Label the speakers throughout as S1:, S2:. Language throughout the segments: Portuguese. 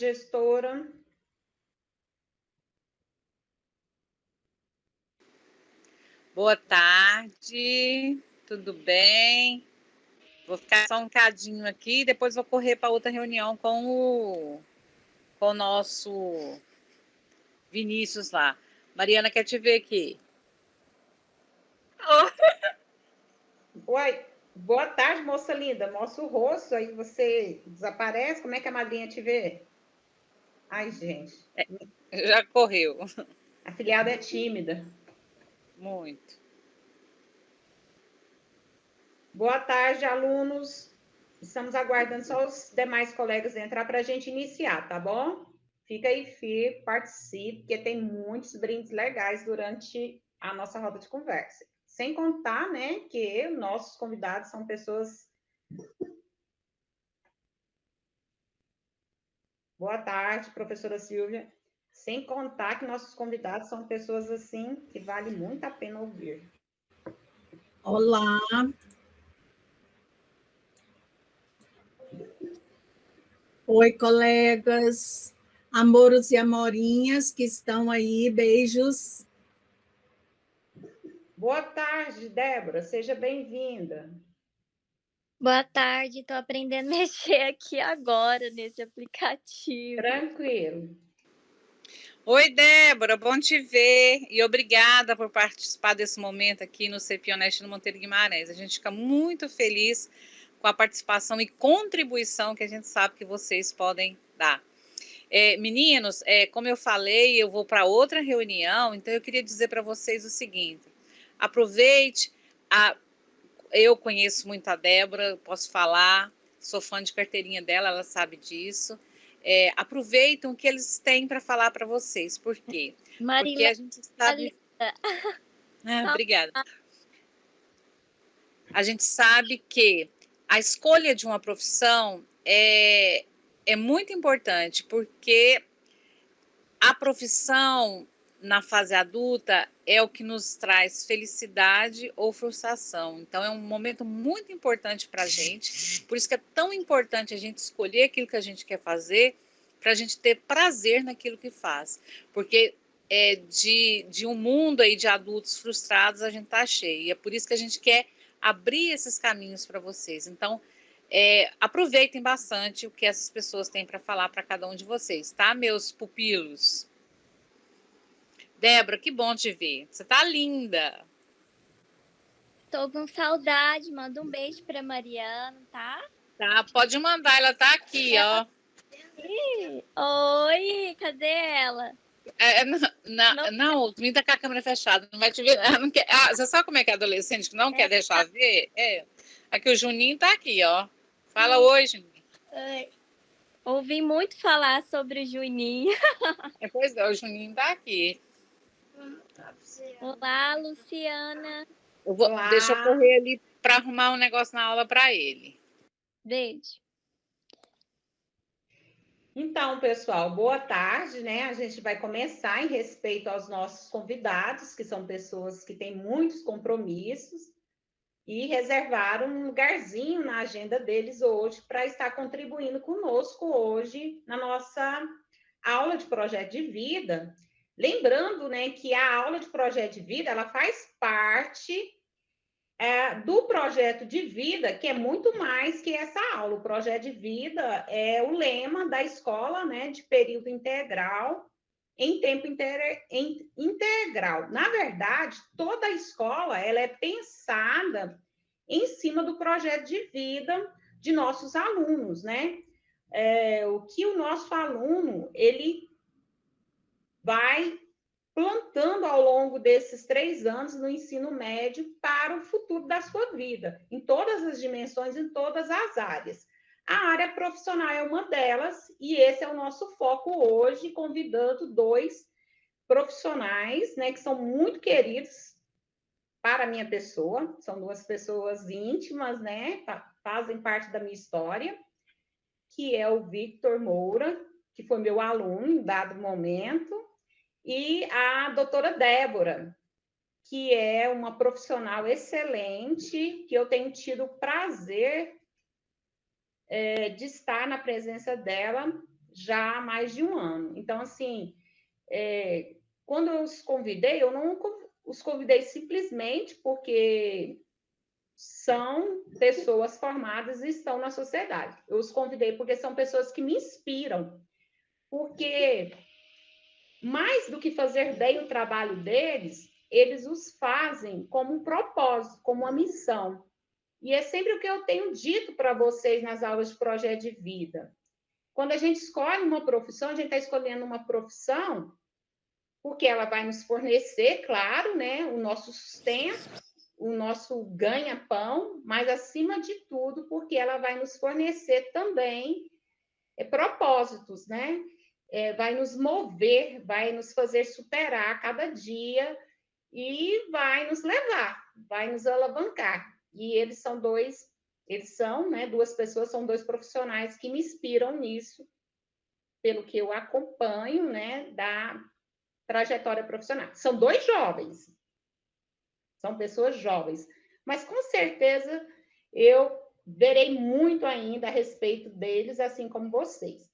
S1: gestora.
S2: Boa tarde, tudo bem? Vou ficar só um cadinho aqui, depois vou correr para outra reunião com o nosso Vinícius lá. Mariana quer te ver aqui.
S1: Oi, boa tarde, moça linda. Mostra o rosto, aí você desaparece. Como é que a madrinha te vê? Ai, gente.
S2: Já correu.
S1: A afiliada é tímida.
S2: Muito.
S1: Boa tarde, alunos. Estamos aguardando só os demais colegas entrar para a gente iniciar, tá bom? Fica aí firme, participe, porque tem muitos brindes legais durante a nossa roda de conversa. Sem contar, né, que nossos convidados são pessoas. Boa tarde, professora Silvia. Sem contar que nossos convidados são pessoas assim que vale muito a pena ouvir.
S3: Olá. Oi, colegas, amoros e amorinhas que estão aí, beijos.
S1: Boa tarde, Débora, seja bem-vinda.
S4: Boa tarde, estou aprendendo a mexer aqui agora nesse aplicativo.
S1: Tranquilo.
S2: Oi, Débora, bom te ver e obrigada por participar desse momento aqui no CEP Honeste no Monteiro Guimarães. A gente fica muito feliz com a participação e contribuição que a gente sabe que vocês podem dar. Meninos, como eu falei, eu vou para outra reunião, então eu queria dizer para vocês o seguinte: aproveite, eu conheço muito a Débora, posso falar, sou fã de carteirinha dela, ela sabe disso. Aproveitem o que eles têm para falar para vocês. Por quê? Porque a gente sabe. Obrigada. A gente sabe que a escolha de uma profissão é muito importante, porque a profissão na fase adulta é o que nos traz felicidade ou frustração. Então, é um momento muito importante para a gente. Por isso que é tão importante a gente escolher aquilo que a gente quer fazer, para a gente ter prazer naquilo que faz. Porque de um mundo aí de adultos frustrados, a gente está cheio. E é por isso que a gente quer abrir esses caminhos para vocês. Então, aproveitem bastante o que essas pessoas têm para falar para cada um de vocês, tá, meus pupilos? Débora, que bom te ver. Você tá linda.
S4: Estou com saudade. Manda um beijo para Mariana, tá?
S2: Tá, pode mandar. Ela tá aqui, ó.
S4: Oi, cadê ela?
S2: Não, o menino tá com a câmera fechada. Não vai te ver. Não quer, você sabe como é que é adolescente que não quer deixar ver? Aqui o Juninho tá aqui, ó. Fala oi, Juninho.
S4: Oi. Ouvi muito falar sobre o Juninho.
S2: Pois é, o Juninho tá aqui.
S4: Olá, Luciana.
S2: Deixa eu correr ali para arrumar um negócio na aula para ele.
S4: Beijo.
S1: Então, pessoal, boa tarde, né? A gente vai começar em respeito aos nossos convidados, que são pessoas que têm muitos compromissos e reservaram um lugarzinho na agenda deles hoje para estar contribuindo conosco hoje na nossa aula de projeto de vida. Lembrando, né, que a aula de projeto de vida, ela faz parte do projeto de vida, que é muito mais que essa aula. O projeto de vida é o lema da escola, né, de período integral, em tempo integral. Na verdade, toda a escola ela é pensada em cima do projeto de vida de nossos alunos, né? O que o nosso aluno ele vai plantando ao longo desses 3 anos no ensino médio para o futuro da sua vida, em todas as dimensões, em todas as áreas. A área profissional é uma delas, e esse é o nosso foco hoje, convidando 2 profissionais, né, que são muito queridos para a minha pessoa, são 2 pessoas íntimas, né, fazem parte da minha história, que é o Victor Moura, que foi meu aluno em dado momento, e a doutora Débora, que é uma profissional excelente, que eu tenho tido o prazer de estar na presença dela já há mais de um ano. Então, assim, quando eu os convidei, eu não os convidei simplesmente porque são pessoas formadas e estão na sociedade. Eu os convidei porque são pessoas que me inspiram. Porque, mais do que fazer bem o trabalho deles, eles os fazem como um propósito, como uma missão. E é sempre o que eu tenho dito para vocês nas aulas de projeto de vida. Quando a gente escolhe uma profissão, a gente está escolhendo uma profissão porque ela vai nos fornecer, claro, né, o nosso sustento, o nosso ganha-pão, mas, acima de tudo, porque ela vai nos fornecer também propósitos, né? Vai nos mover, vai nos fazer superar a cada dia e vai nos levar, vai nos alavancar. E eles são, né, duas pessoas, são dois profissionais que me inspiram nisso, pelo que eu acompanho, né, da trajetória profissional. São dois jovens, são pessoas jovens, mas com certeza eu verei muito ainda a respeito deles, assim como vocês.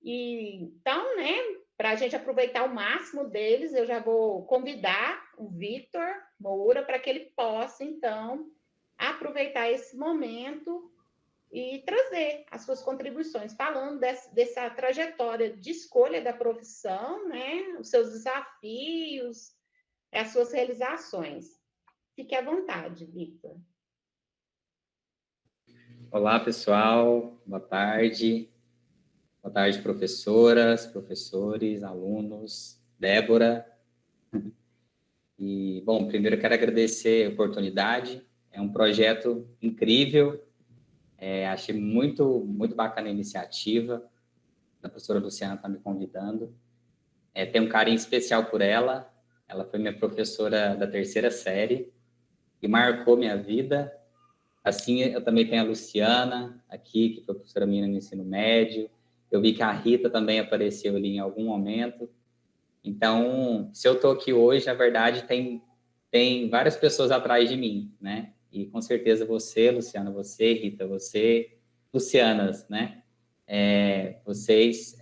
S1: E, então, né, para a gente aproveitar o máximo deles, eu já vou convidar o Victor Moura para que ele possa, então, aproveitar esse momento e trazer as suas contribuições, falando dessa trajetória de escolha da profissão, né, os seus desafios, as suas realizações. Fique à vontade, Victor.
S5: Olá, pessoal. Boa tarde. Boa tarde, professoras, professores, alunos, Débora. E, bom, primeiro eu quero agradecer a oportunidade. É um projeto incrível. Achei muito, muito bacana a iniciativa. A professora Luciana está me convidando. Tenho um carinho especial por ela. Ela foi minha professora da 3ª série e marcou minha vida. Assim, eu também tenho a Luciana aqui, que foi professora minha no ensino médio. Eu vi que a Rita também apareceu ali em algum momento. Então, se eu estou aqui hoje, na verdade, tem várias pessoas atrás de mim, né? E com certeza você, Luciana, você, Rita, você, Lucianas, né? Vocês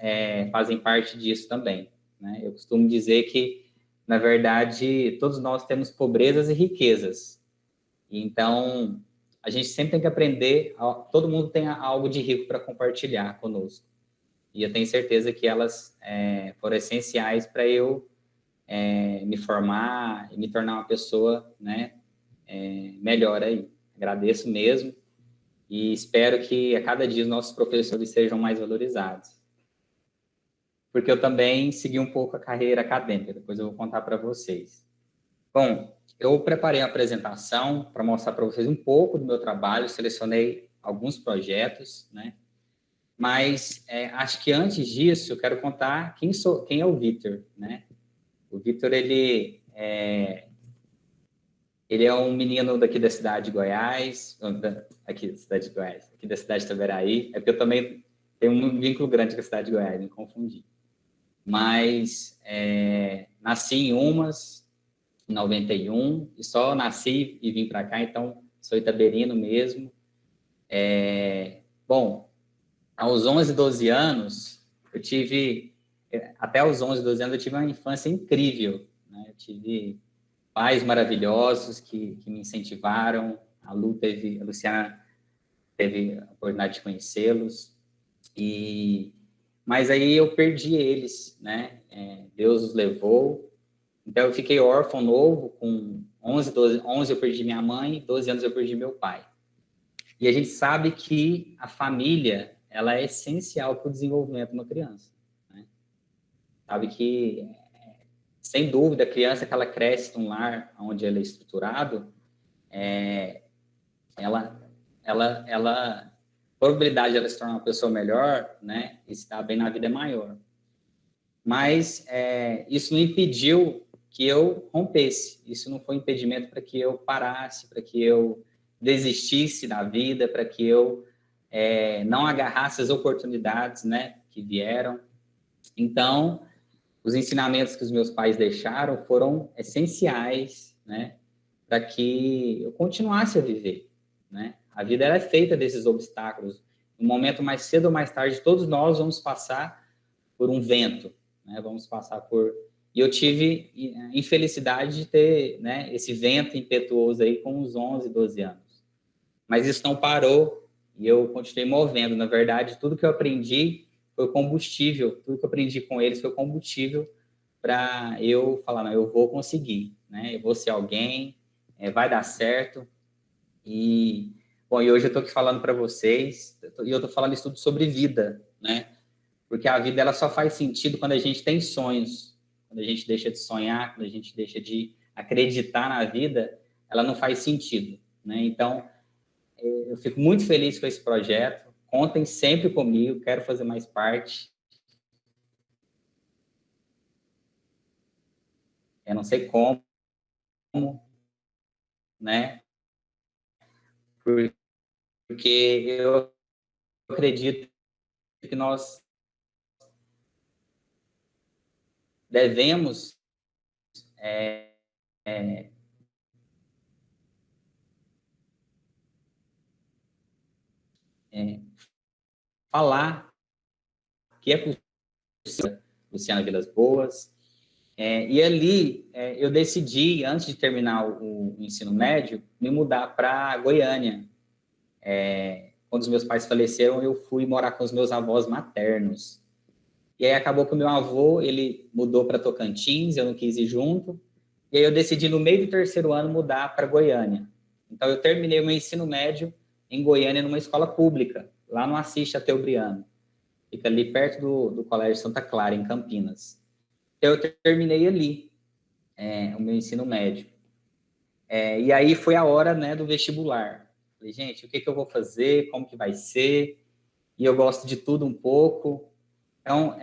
S5: fazem parte disso também, né? Eu costumo dizer que, na verdade, todos nós temos pobrezas e riquezas. Então, a gente sempre tem que aprender, todo mundo tem algo de rico para compartilhar conosco. E eu tenho certeza que elas foram essenciais para eu me formar e me tornar uma pessoa, né, melhor aí. Agradeço mesmo e espero que a cada dia os nossos professores sejam mais valorizados. Porque eu também segui um pouco a carreira acadêmica, depois eu vou contar para vocês. Bom, eu preparei a apresentação para mostrar para vocês um pouco do meu trabalho, selecionei alguns projetos, né? Mas acho que antes disso eu quero contar quem é o Victor, né? O Victor, ele é um menino daqui da cidade de Goiás, aqui da cidade de Goiás, aqui da cidade de Itaberaí, porque eu também tenho um vínculo grande com a cidade de Goiás, me confundi. Mas nasci em Umas, em 91, e só nasci e vim para cá, então sou itaberino mesmo. Bom, aos 11, 12 anos, até os 11, 12 anos, eu tive uma infância incrível, né? Eu tive pais maravilhosos que me incentivaram, a Luciana teve a oportunidade de conhecê-los, mas aí eu perdi eles, né? Deus os levou, então eu fiquei órfão novo, com 11 eu perdi minha mãe, 12 anos eu perdi meu pai. E a gente sabe que a família, ela é essencial para o desenvolvimento de uma criança, né? Sabe que, sem dúvida, a criança que ela cresce num lar onde ela é estruturado, a probabilidade de ela se tornar uma pessoa melhor, né, e estar bem na vida é maior. Mas isso não impediu que eu rompesse, isso não foi impedimento para que eu parasse, para que eu desistisse da vida, para que eu não agarrasse as oportunidades, né, que vieram. Então, os ensinamentos que os meus pais deixaram foram essenciais, né, para que eu continuasse a viver, né? A vida ela é feita desses obstáculos. No momento mais cedo ou mais tarde, todos nós vamos passar por um vento, né? Vamos passar por... E eu tive a infelicidade de ter, né, esse vento impetuoso aí com uns 11, 12 anos. Mas isso não parou e eu continuei movendo. Na verdade, tudo que eu aprendi foi combustível, tudo que eu aprendi com eles foi combustível para eu falar, não, eu vou conseguir, né? Eu vou ser alguém, vai dar certo. E, bom, e hoje eu estou aqui falando para vocês, e eu estou falando isso tudo sobre vida, né? Porque a vida, ela só faz sentido quando a gente tem sonhos. Quando a gente deixa de sonhar, quando a gente deixa de acreditar na vida, ela não faz sentido, né? Então, eu fico muito feliz com esse projeto. Contem sempre comigo, quero fazer mais parte. Eu não sei como, né? Porque eu acredito que nós devemos falar que é possível, Luciana Vilas Boas. E ali eu decidi, antes de terminar o ensino médio, me mudar para Goiânia. Quando os meus pais faleceram, eu fui morar com os meus avós maternos. E aí acabou que o meu avô, ele mudou para Tocantins, eu não quis ir junto. E aí eu decidi, no meio do terceiro ano, mudar para Goiânia. Então, eu terminei o meu ensino médio em Goiânia, numa escola pública, lá no Assis Chateaubriand. Fica ali perto do Colégio Santa Clara, em Campinas. Então, eu terminei ali o meu ensino médio. E aí foi a hora, né, do vestibular. Falei, gente, o que eu vou fazer? Como que vai ser? E eu gosto de tudo um pouco. Então,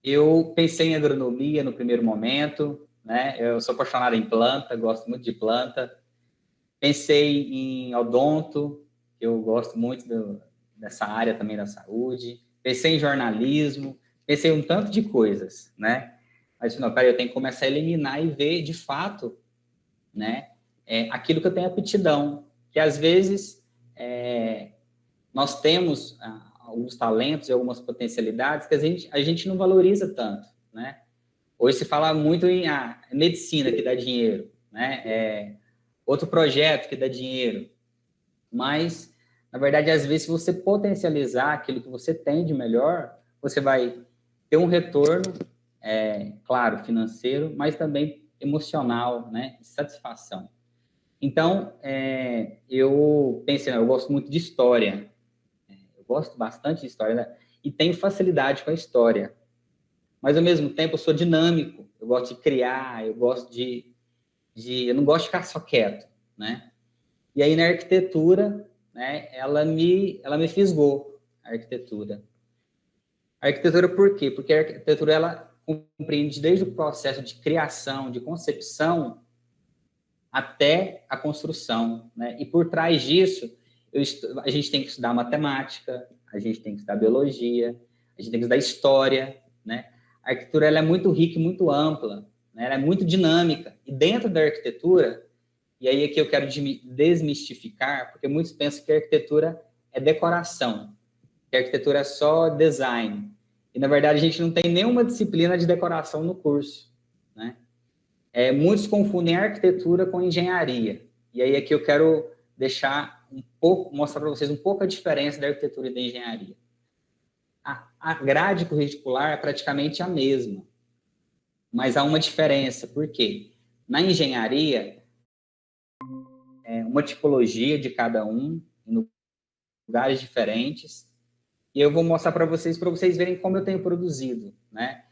S5: eu pensei em agronomia no primeiro momento, né? Eu sou apaixonado em planta, gosto muito de planta. Pensei em odonto, eu gosto muito dessa área também da saúde. Pensei em jornalismo, pensei em um tanto de coisas, né? Mas, não, peraí, eu tenho que começar a eliminar e ver, de fato, né, aquilo que eu tenho aptidão. Que, às vezes, nós temos alguns talentos e algumas potencialidades que a gente não valoriza tanto, né? Hoje se fala muito em medicina que dá dinheiro, né? Outro projeto que dá dinheiro. Mas, na verdade, às vezes, se você potencializar aquilo que você tem de melhor, você vai ter um retorno, claro, financeiro, mas também emocional, né? Satisfação. Então, eu pensei, eu gosto muito de história. Eu gosto bastante de história, né? E tenho facilidade com a história. Mas, ao mesmo tempo, eu sou dinâmico. Eu gosto de criar, eu gosto eu não gosto de ficar só quieto, né? E aí, na arquitetura, né, ela me fisgou, a arquitetura. A arquitetura por quê? Porque a arquitetura, ela compreende desde o processo de criação, de concepção, até a construção, né? E por trás disso, a gente tem que estudar matemática, a gente tem que estudar biologia, a gente tem que estudar história, né? A arquitetura, ela é muito rica e muito ampla, né? Ela é muito dinâmica. E dentro da arquitetura, e aí aqui eu quero desmistificar, porque muitos pensam que a arquitetura é decoração, que a arquitetura é só design. E, na verdade, a gente não tem nenhuma disciplina de decoração no curso, né? Muitos confundem a arquitetura com engenharia. E aí aqui eu quero mostrar para vocês um pouco a diferença da arquitetura e da engenharia. A grade curricular é praticamente a mesma, mas há uma diferença. Por quê? Na engenharia, uma tipologia de cada um, em lugares diferentes, e eu vou mostrar para vocês verem como eu tenho produzido, né?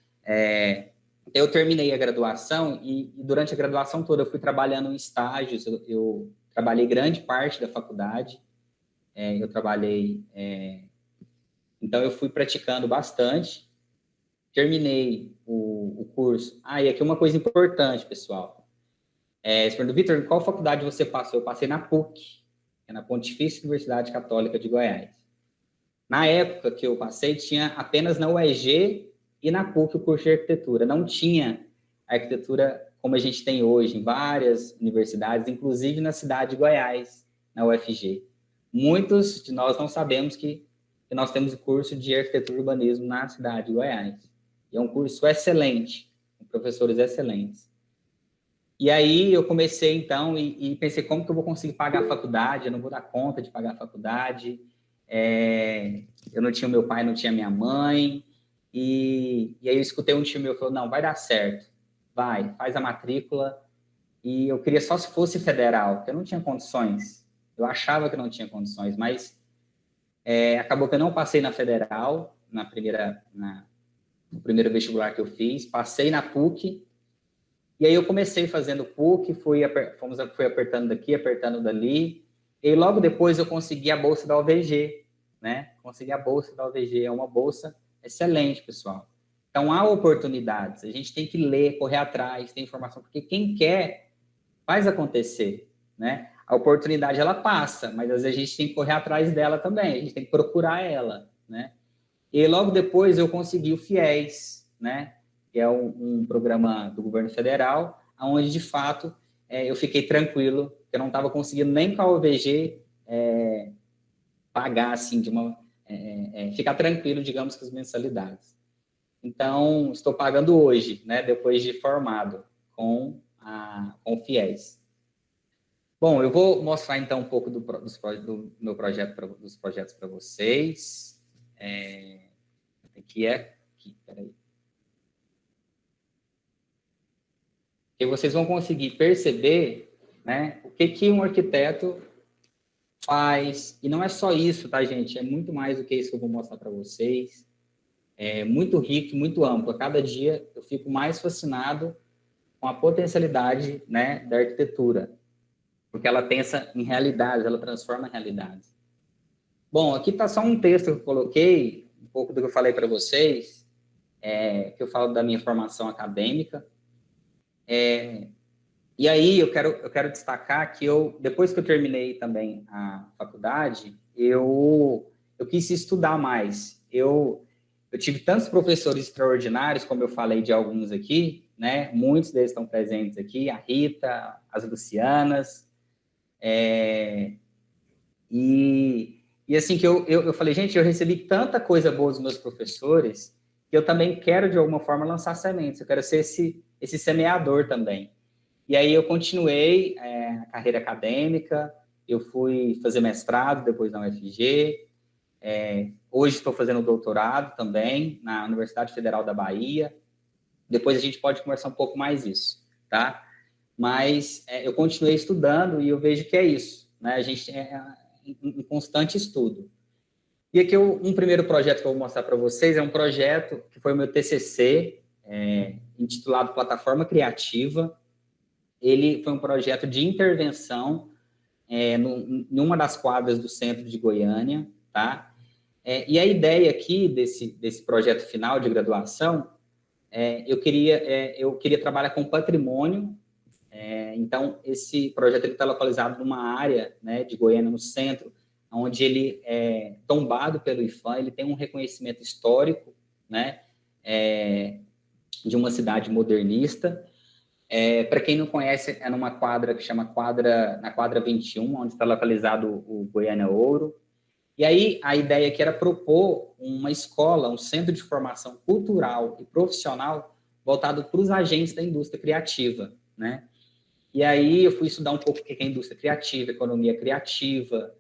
S5: Eu terminei a graduação e durante a graduação toda eu fui trabalhando em estágios, eu trabalhei grande parte da faculdade, então eu fui praticando bastante, terminei o curso. E aqui uma coisa importante, pessoal. Você perguntou, Vitor, qual faculdade você passou? Eu passei na PUC, que é na Pontifícia Universidade Católica de Goiás. Na época que eu passei, tinha apenas na UEG e na PUC o curso de arquitetura. Não tinha arquitetura como a gente tem hoje em várias universidades, inclusive na cidade de Goiás, na UFG. Muitos de nós não sabemos que que nós temos o curso de arquitetura e urbanismo na cidade de Goiás. E é um curso excelente, com professores excelentes. E aí eu comecei, então, e pensei, como que eu vou conseguir pagar a faculdade? Eu não vou dar conta de pagar a faculdade. Eu não tinha meu pai, não tinha minha mãe. E aí eu escutei um tio meu, falou, não, vai dar certo. Vai, faz a matrícula. E eu queria só se fosse federal, porque eu não tinha condições. Eu achava que não tinha condições, mas acabou que eu não passei na federal, no primeiro vestibular que eu fiz. Passei na PUC. E aí eu comecei fazendo PUC, fui apertando daqui, apertando dali, e logo depois eu consegui a bolsa da UVG, né? Consegui a bolsa da UVG, é uma bolsa excelente, pessoal. Então, há oportunidades, a gente tem que ler, correr atrás, ter informação, porque quem quer, faz acontecer, né? A oportunidade, ela passa, mas às vezes a gente tem que correr atrás dela também, a gente tem que procurar ela, né? E logo depois eu consegui o FIES, né? Que é um programa do governo federal, onde, de fato, eu fiquei tranquilo, que eu não estava conseguindo nem com a OVG pagar, assim, ficar tranquilo, digamos, com as mensalidades. Então, estou pagando hoje, né, depois de formado, com o FIES. Bom, eu vou mostrar, então, um pouco do meu projeto, dos projetos para vocês. Aqui, peraí. Que vocês vão conseguir perceber, né, o que um arquiteto faz. E não é só isso, tá, gente? É muito mais do que isso que eu vou mostrar para vocês. É muito rico, muito amplo. A cada dia eu fico mais fascinado com a potencialidade, né, da arquitetura, porque ela pensa em realidades, ela transforma realidades. Bom, aqui está só um texto que eu coloquei, um pouco do que eu falei para vocês, que eu falo da minha formação acadêmica. E aí eu quero destacar que depois que eu terminei também a faculdade, eu quis estudar mais. Eu tive tantos professores extraordinários, como eu falei de alguns aqui, né? Muitos deles estão presentes aqui, a Rita, as Lucianas. E assim que eu falei, gente, eu recebi tanta coisa boa dos meus professores que eu também quero, de alguma forma, lançar sementes. Eu quero ser esse semeador também. E aí eu continuei a carreira acadêmica, eu fui fazer mestrado depois na UFG, hoje estou fazendo doutorado também na Universidade Federal da Bahia. Depois a gente pode conversar um pouco mais isso, tá? Mas eu continuei estudando e eu vejo que é isso, né? A gente em constante estudo. E aqui um primeiro projeto que eu vou mostrar para vocês é um projeto que foi o meu TCC, intitulado Plataforma Criativa. Ele foi um projeto de intervenção em uma das quadras do centro de Goiânia, tá? E a ideia aqui desse projeto final de graduação, eu queria trabalhar com patrimônio. Então, esse projeto está localizado numa área, né, de Goiânia, no centro, onde ele é tombado pelo IPHAN, ele tem um reconhecimento histórico, né, de uma cidade modernista. Para quem não conhece, é numa quadra que chama na quadra 21, onde está localizado o Goiânia Ouro. E aí a ideia aqui era propor uma escola, um centro de formação cultural e profissional voltado para os agentes da indústria criativa, né? E aí eu fui estudar um pouco o que é indústria criativa, economia criativa,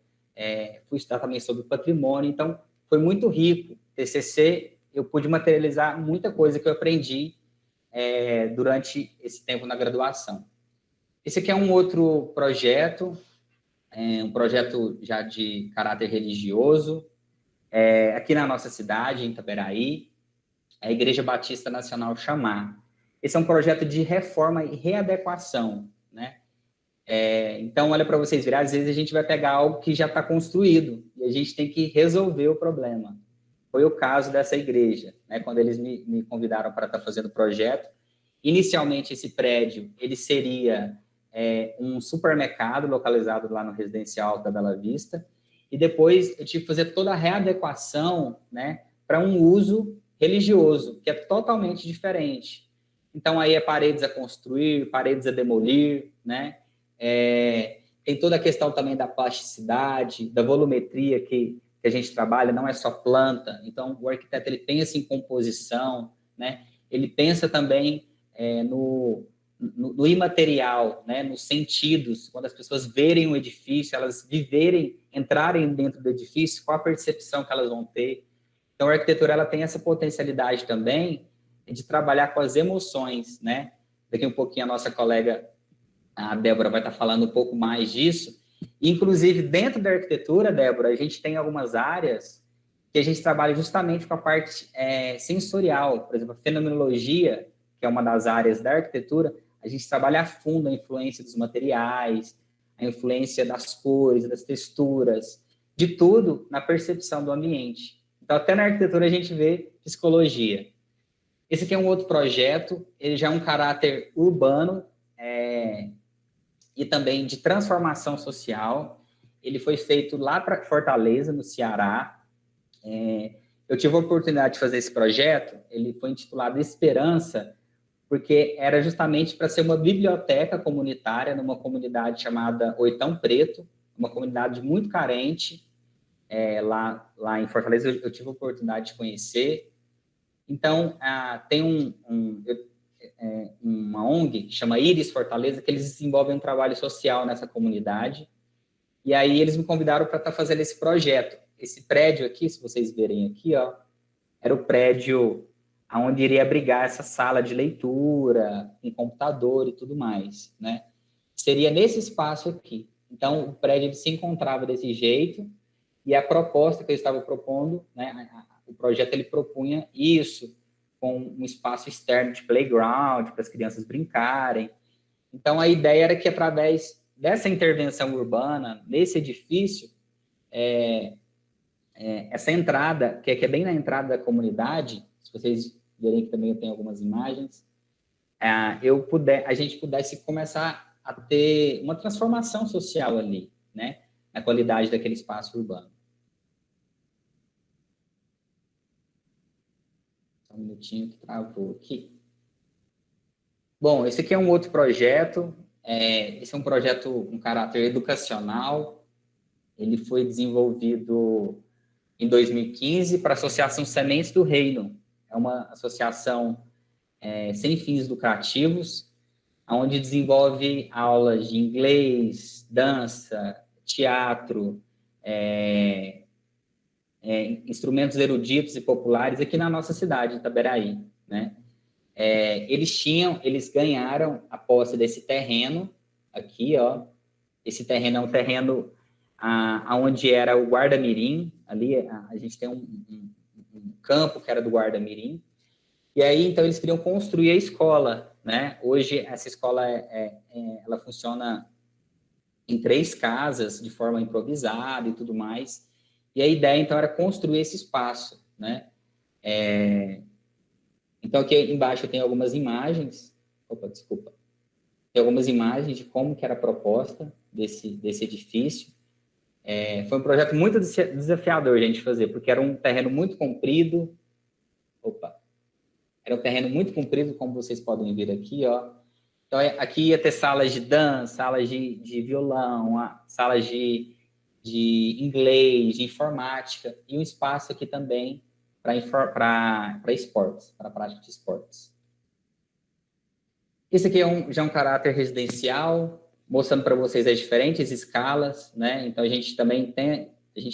S5: fui estudar também sobre patrimônio, então foi muito rico. TCC, eu pude materializar muita coisa que eu aprendi durante esse tempo na graduação. Esse aqui é um outro projeto, um projeto já de caráter religioso, aqui na nossa cidade, em Itaberaí, a Igreja Batista Nacional Chamar. Esse é um projeto de reforma e readequação, né? Então, olha para vocês verem, às vezes a gente vai pegar algo que já está construído e a gente tem que resolver o problema. Foi o caso dessa igreja, né? Quando eles me convidaram para estar fazendo o projeto. Inicialmente, esse prédio ele seria um supermercado localizado lá no residencial da Bela Vista, e depois eu tive que fazer toda a readequação, né, para um uso religioso, que é totalmente diferente. Então, aí paredes a construir, paredes a demolir, né? Tem toda a questão também da plasticidade, da volumetria que que a gente trabalha não é só planta, então o arquiteto ele pensa em composição, né? Ele pensa também no imaterial, né? Nos sentidos, quando as pessoas verem um edifício, elas viverem, entrarem dentro do edifício, qual a percepção que elas vão ter. Então a arquitetura ela tem essa potencialidade também de trabalhar com as emoções, né? Daqui um pouquinho a nossa colega, a Débora, vai estar falando um pouco mais disso. Inclusive, dentro da arquitetura, Débora, a gente tem algumas áreas que a gente trabalha justamente com a parte sensorial. Por exemplo, a fenomenologia, que é uma das áreas da arquitetura, a gente trabalha a fundo a influência dos materiais, a influência das cores, das texturas, de tudo na percepção do ambiente. Então, até na arquitetura a gente vê psicologia. Esse aqui é um outro projeto, ele já é um caráter urbano e também de transformação social. Ele foi feito lá para Fortaleza, no Ceará. Eu tive a oportunidade de fazer esse projeto, ele foi intitulado Esperança, porque era justamente para ser uma biblioteca comunitária numa comunidade chamada Oitão Preto, uma comunidade muito carente, lá em Fortaleza. Eu tive a oportunidade de conhecer. Então, tem uma ONG que chama Iris Fortaleza, que eles desenvolvem um trabalho social nessa comunidade. E aí eles me convidaram para estar fazendo esse projeto. Esse prédio aqui, se vocês verem aqui, ó, era o prédio onde iria abrigar essa sala de leitura, com computador e tudo mais, né? Seria nesse espaço aqui. Então, o prédio ele se encontrava desse jeito, e a proposta que eu estava propondo, né, o projeto ele propunha isso, com um espaço externo de playground, para as crianças brincarem. Então, a ideia era que, através dessa intervenção urbana, nesse edifício, essa entrada, que é bem na entrada da comunidade, se vocês verem que também eu tenho algumas imagens, a gente pudesse começar a ter uma transformação social ali, né, na qualidade daquele espaço urbano. Um minutinho que travou aqui. Bom, esse aqui é um outro projeto. Esse é um projeto com caráter educacional. Ele foi desenvolvido em 2015 para a Associação Sementes do Reino. É uma associação sem fins lucrativos, onde desenvolve aulas de inglês, dança, teatro, instrumentos eruditos e populares aqui na nossa cidade, Itaberaí, né? Eles ganharam a posse desse terreno aqui, ó. Esse terreno é um terreno onde era o Guarda-Mirim, ali a gente tem um campo que era do Guarda-Mirim, e aí, então, eles queriam construir a escola, né? Hoje, essa escola, ela funciona em 3 casas, de forma improvisada e tudo mais. E a ideia, então, era construir esse espaço, né? Então, aqui embaixo tem algumas imagens. Opa, desculpa. Tem algumas imagens de como que era a proposta desse edifício. Foi um projeto muito desafiador a gente fazer, porque era um terreno muito comprido. Era um terreno muito comprido, como vocês podem ver aqui, ó. Então, aqui ia ter salas de dança, salas de violão, salas de inglês, de informática, e um espaço aqui também para esportes, para a prática de esportes. Esse aqui já é um caráter residencial, mostrando para vocês as diferentes escalas, né? Então, a gente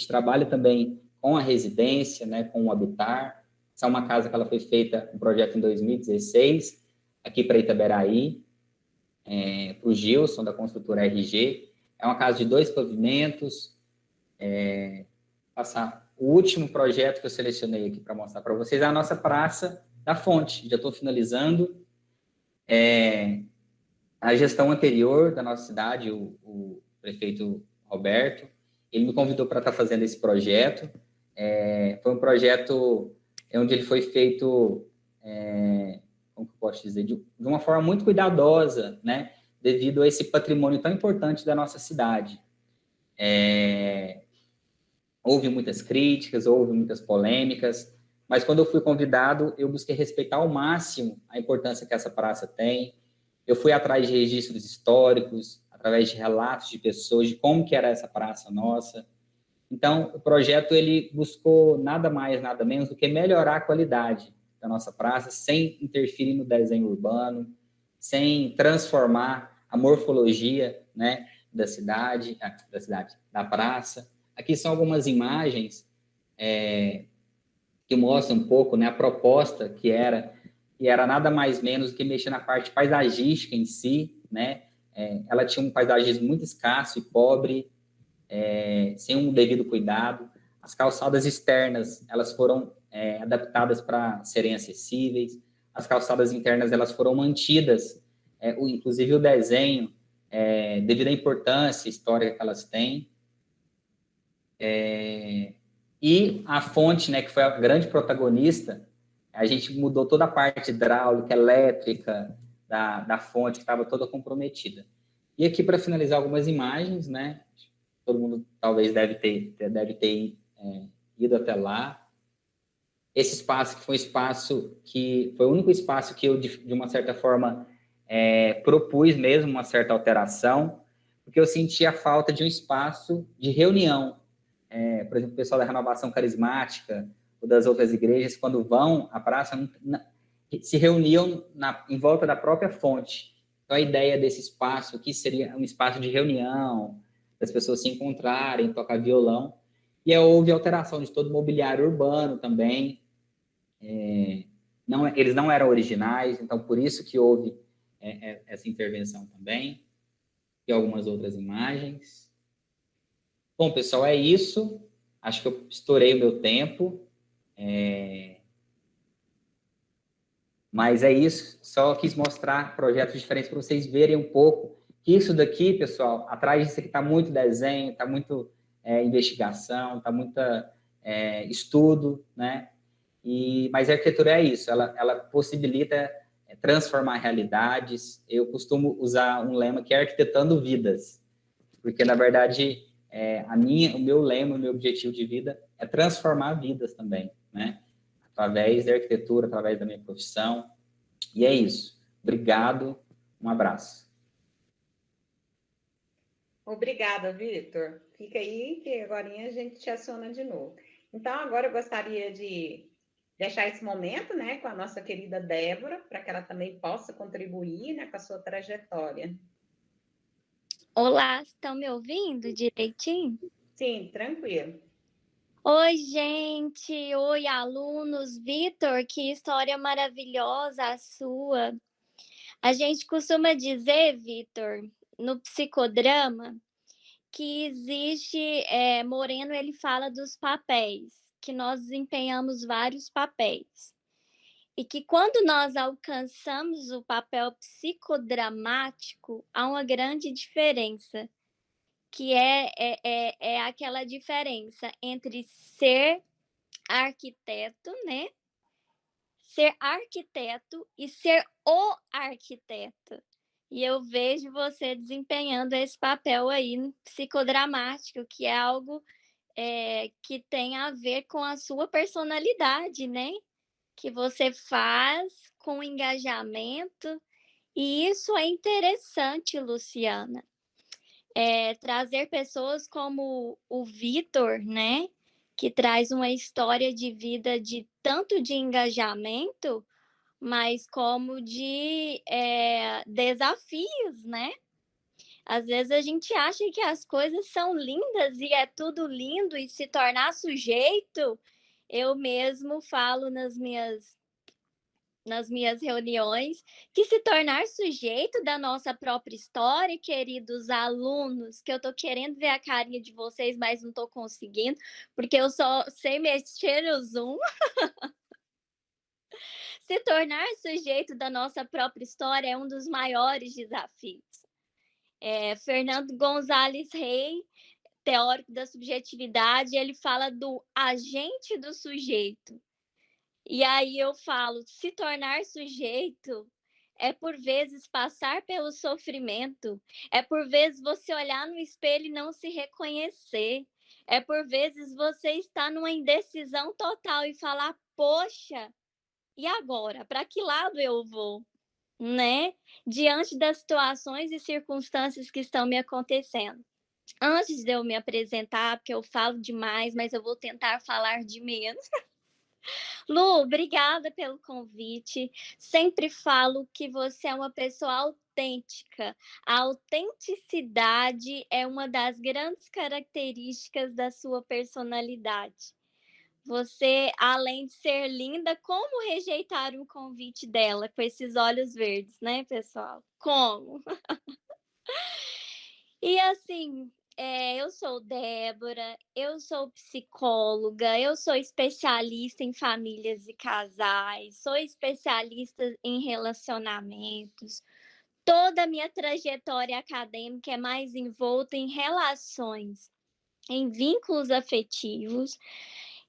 S5: trabalha também com a residência, né? Com o habitar. Essa é uma casa que ela foi feita, um projeto em 2016, aqui para Itaberaí, para o Gilson, da construtora RG. É uma casa de 2 pavimentos. Passar o último projeto que eu selecionei aqui para mostrar para vocês é a nossa Praça da Fonte. Já estou finalizando. A gestão anterior da nossa cidade, o prefeito Roberto, ele me convidou para estar fazendo esse projeto. Foi um projeto onde ele foi feito, como que eu posso dizer, de uma forma muito cuidadosa, né? Devido a esse patrimônio tão importante da nossa cidade. Houve muitas críticas, houve muitas polêmicas, mas quando eu fui convidado, eu busquei respeitar ao máximo a importância que essa praça tem. Eu fui atrás de registros históricos, através de relatos de pessoas, de como que era essa praça nossa. Então, o projeto ele buscou nada mais, nada menos do que melhorar a qualidade da nossa praça, sem interferir no desenho urbano, sem transformar a morfologia, né, da praça. Aqui são algumas imagens que mostram um pouco, né, a proposta que era nada mais menos do que mexer na parte paisagística em si, né? Ela tinha um paisagismo muito escasso e pobre, sem um devido cuidado. As calçadas externas, elas foram adaptadas para serem acessíveis. As calçadas internas, elas foram mantidas, inclusive o desenho, devido à importância histórica que elas têm. E a fonte, né, que foi a grande protagonista, a gente mudou toda a parte hidráulica, elétrica da fonte, que estava toda comprometida. E aqui, para finalizar, algumas imagens, né? Todo mundo talvez deve ter ido até lá. Esse espaço que foi um espaço que foi o único espaço que eu, de uma certa forma, propus mesmo uma certa alteração, porque eu sentia a falta de um espaço de reunião. Por exemplo, o pessoal da Renovação Carismática ou das outras igrejas, quando vão à praça, se reuniam em volta da própria fonte. Então, a ideia desse espaço aqui seria um espaço de reunião, das pessoas se encontrarem, tocar violão. E houve alteração de todo o mobiliário urbano também. Eles não eram originais, então por isso que houve essa intervenção também. E algumas outras imagens. Bom, pessoal, é isso. Acho que eu estourei o meu tempo. Mas é isso. Só quis mostrar projetos diferentes para vocês verem um pouco que isso daqui, pessoal, atrás disso aqui está muito desenho, está muito investigação, está muito estudo, né? Mas a arquitetura é isso. Ela possibilita transformar realidades. Eu costumo usar um lema que é arquitetando vidas. Porque, na verdade, o meu lema, o meu objetivo de vida é transformar vidas também, né? Através da arquitetura, através da minha profissão. E é isso. Obrigado, um abraço.
S1: Obrigada, Vitor. Fica aí que agora a gente te aciona de novo. Então, agora eu gostaria de deixar esse momento, né, com a nossa querida Débora, para que ela também possa contribuir, né, com a sua trajetória.
S4: Olá, estão me ouvindo direitinho?
S1: Sim, tranquilo.
S4: Oi, gente! Oi, alunos! Vitor, que história maravilhosa a sua! A gente costuma dizer, Vitor, no psicodrama, que existe, Moreno, ele fala dos papéis, que nós desempenhamos vários papéis. E que quando nós alcançamos o papel psicodramático, há uma grande diferença, que é aquela diferença entre ser arquiteto, né? Ser arquiteto e ser o arquiteto. E eu vejo você desempenhando esse papel aí psicodramático, que é algo que tem a ver com a sua personalidade, né? Que você faz com engajamento. E isso é interessante, Luciana. Trazer pessoas como o Vitor, né? Que traz uma história de vida tanto de engajamento, mas como de desafios, né? Às vezes a gente acha que as coisas são lindas e é tudo lindo, e se tornar sujeito, eu mesmo falo nas minhas reuniões, que se tornar sujeito da nossa própria história, queridos alunos, que eu estou querendo ver a carinha de vocês, mas não estou conseguindo, porque eu só sei mexer no Zoom. Se tornar sujeito da nossa própria história é um dos maiores desafios. Fernando Gonzalez Rey, teórico da subjetividade, ele fala do agente do sujeito. E aí eu falo, se tornar sujeito é por vezes passar pelo sofrimento, é por vezes você olhar no espelho e não se reconhecer, é por vezes você estar numa indecisão total e falar, poxa, e agora? Para que lado eu vou? Né? Diante das situações e circunstâncias que estão me acontecendo. Antes de eu me apresentar, porque eu falo demais, mas eu vou tentar falar de menos. Lu, obrigada pelo convite. Sempre falo que você é uma pessoa autêntica. A autenticidade é uma das grandes características da sua personalidade. Você, além de ser linda, como rejeitar um convite dela com esses olhos verdes, né, pessoal? Como? E assim, eu sou Débora, eu sou psicóloga, eu sou especialista em famílias e casais, sou especialista em relacionamentos. Toda a minha trajetória acadêmica é mais envolta em relações, em vínculos afetivos.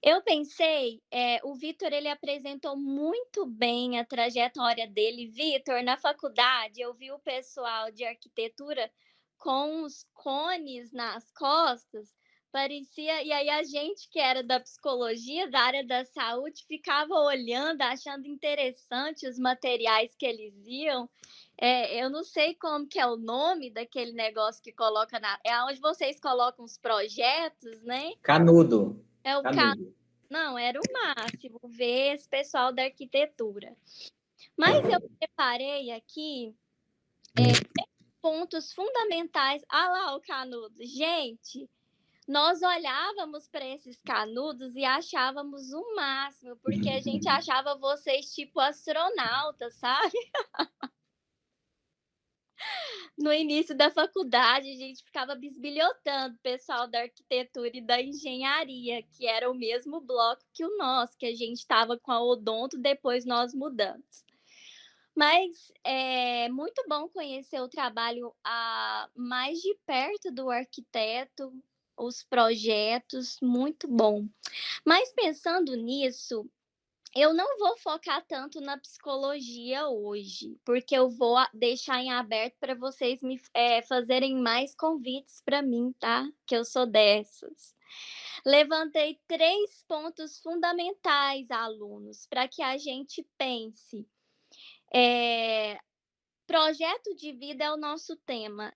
S4: Eu pensei, o Vitor ele apresentou muito bem a trajetória dele. Vitor, na faculdade eu vi o pessoal de arquitetura com os cones nas costas, parecia, e aí a gente que era da psicologia, da área da saúde, ficava olhando, achando interessante os materiais que eles iam. Eu não sei como que é o nome daquele negócio que coloca é onde vocês colocam os projetos, né?
S5: Canudo.
S4: É o
S5: Canudo.
S4: Não, era o máximo ver esse pessoal da arquitetura. Mas eu preparei aqui pontos fundamentais. Ah lá o canudo. Gente, nós olhávamos para esses canudos e achávamos o máximo, porque a gente achava vocês tipo astronautas, sabe? No início da faculdade, a gente ficava bisbilhotando o pessoal da arquitetura e da engenharia, que era o mesmo bloco que o nosso, que a gente estava com a Odonto, depois nós mudamos. Mas é muito bom conhecer o trabalho mais de perto do arquiteto, os projetos, muito bom. Mas pensando nisso, eu não vou focar tanto na psicologia hoje, porque eu vou deixar em aberto para vocês me fazerem mais convites para mim, tá? Que eu sou dessas. Levantei 3 pontos fundamentais, alunos, para que a gente pense. Projeto de vida é o nosso tema.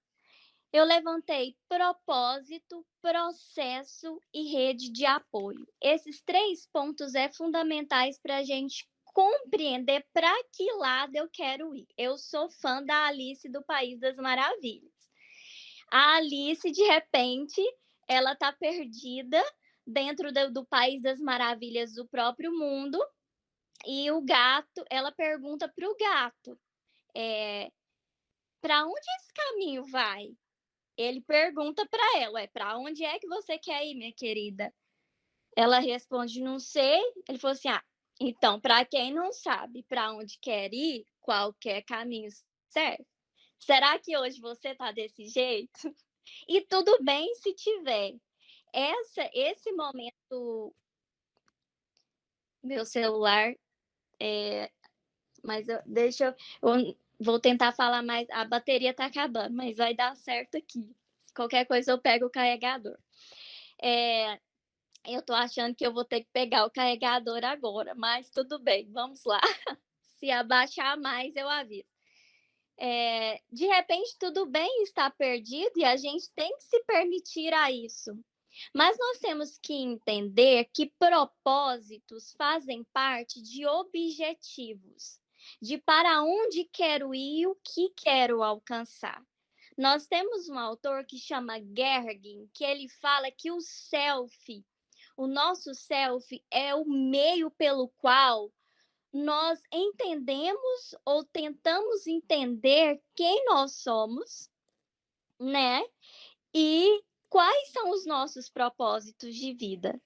S4: Eu levantei propósito, processo e rede de apoio. Esses 3 pontos fundamentais para a gente compreender para que lado eu quero ir. Eu sou fã da Alice do País das Maravilhas. A Alice, de repente, ela está perdida dentro do País das Maravilhas do próprio mundo, e o gato, ela pergunta para o gato, para onde esse caminho vai? Ele pergunta para ela, para onde é que você quer ir, minha querida? Ela responde, não sei. Ele falou assim, então, para quem não sabe para onde quer ir, qualquer caminho serve. Será que hoje você tá desse jeito? E tudo bem se tiver. Esse momento, meu celular, mas deixa eu vou tentar falar mais. A bateria tá acabando, mas vai dar certo aqui. Qualquer coisa eu pego o carregador. Eu tô achando que eu vou ter que pegar o carregador agora, mas tudo bem, vamos lá. Se abaixar mais, eu aviso. De repente, tudo bem estar perdido e a gente tem que se permitir a isso. Mas nós temos que entender que propósitos fazem parte de objetivos, de para onde quero ir e o que quero alcançar. Nós temos um autor que chama Gergen, que ele fala que o nosso self é o meio pelo qual nós entendemos ou tentamos entender quem nós somos, né? E quais são os nossos propósitos de vida.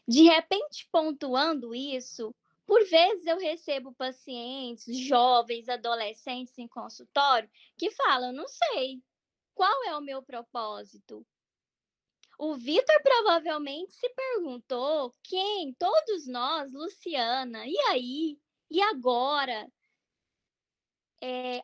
S4: De repente, pontuando isso, por vezes eu recebo pacientes, jovens, adolescentes em consultório, que falam, não sei, qual é o meu propósito? O Vitor provavelmente se perguntou quem? Todos nós, Luciana. E aí? E agora?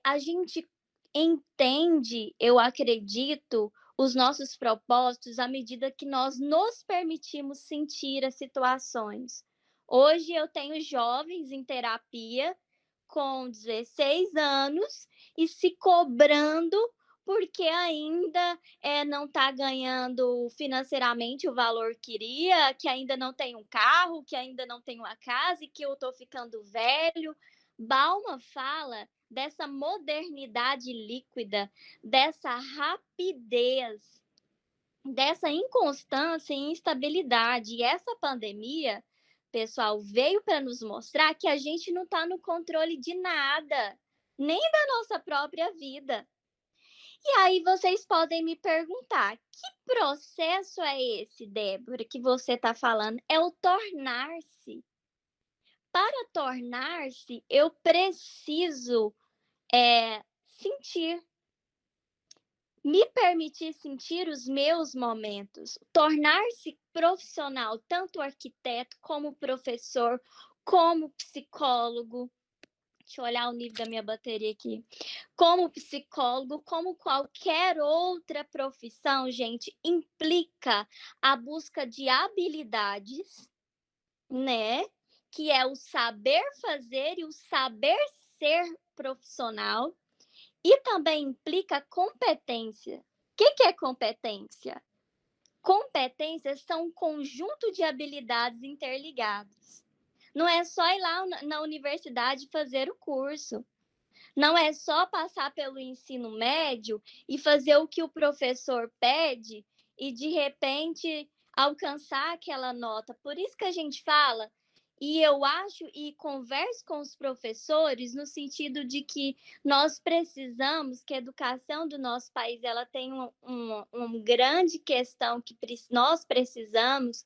S4: A gente entende, eu acredito, os nossos propósitos à medida que nós nos permitimos sentir as situações. Hoje eu tenho jovens em terapia com 16 anos e se cobrando porque ainda não está ganhando financeiramente o valor que queria, que ainda não tem um carro, que ainda não tem uma casa e que eu estou ficando velho. Bauman fala dessa modernidade líquida, dessa rapidez, dessa inconstância e instabilidade. E essa pandemia, pessoal, veio para nos mostrar que a gente não está no controle de nada, nem da nossa própria vida. E aí vocês podem me perguntar, que processo é esse, Débora, que você está falando? É o tornar-se. Para tornar-se, eu preciso sentir, me permitir sentir os meus momentos, tornar-se profissional, tanto arquiteto como professor, como psicólogo. Deixa eu olhar o nível da minha bateria aqui. Como psicólogo, como qualquer outra profissão, gente, implica a busca de habilidades, né? Que é o saber fazer e o saber ser profissional. E também implica competência. O que é competência? Competências são um conjunto de habilidades interligadas. Não é só ir lá na universidade fazer o curso. Não é só passar pelo ensino médio e fazer o que o professor pede e, de repente, alcançar aquela nota. Por isso que a gente fala, e eu acho e converso com os professores no sentido de que nós precisamos, que a educação do nosso país ela tem uma grande questão que nós precisamos.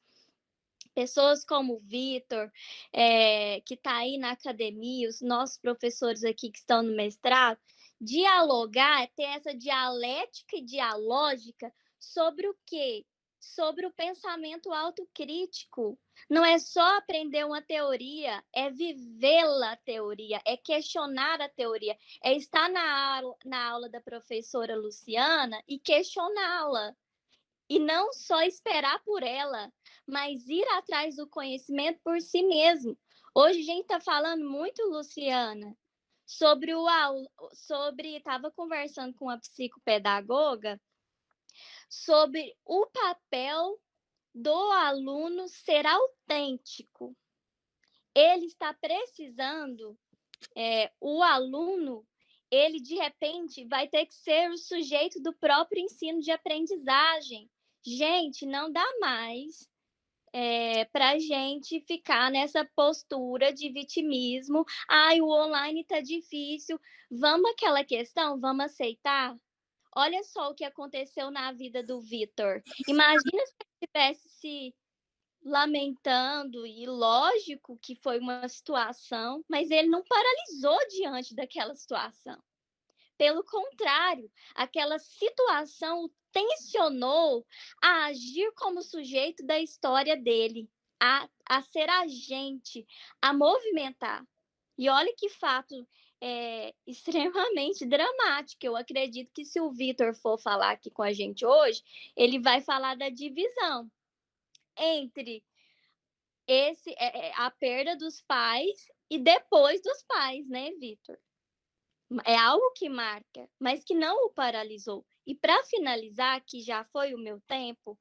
S4: Pessoas como o Vitor, que está aí na academia, os nossos professores aqui que estão no mestrado, dialogar, ter essa dialética e dialógica sobre o quê? Sobre o pensamento autocrítico. Não é só aprender uma teoria, é vivê-la a teoria, é questionar a teoria, é estar na aula da professora Luciana e questioná-la. E não só esperar por ela, mas ir atrás do conhecimento por si mesmo. Hoje a gente está falando muito, Luciana, estava conversando com uma psicopedagoga sobre o papel do aluno ser autêntico. Ele está precisando, o aluno, ele de repente vai ter que ser o sujeito do próprio ensino de aprendizagem. Gente, não dá mais para a gente ficar nessa postura de vitimismo. Ai, o online está difícil. Vamos àquela questão? Vamos aceitar? Olha só o que aconteceu na vida do Vitor. Imagina se ele tivesse se lamentando, e lógico que foi uma situação, mas ele não paralisou diante daquela situação. Pelo contrário, aquela situação o tensionou a agir como sujeito da história dele, a ser agente, a movimentar. E olha que fato extremamente dramático. Eu acredito que se o Vitor for falar aqui com a gente hoje, ele vai falar da divisão entre a perda dos pais e depois dos pais, né, Vitor? É algo que marca, mas que não o paralisou. E para finalizar, que já foi o meu tempo,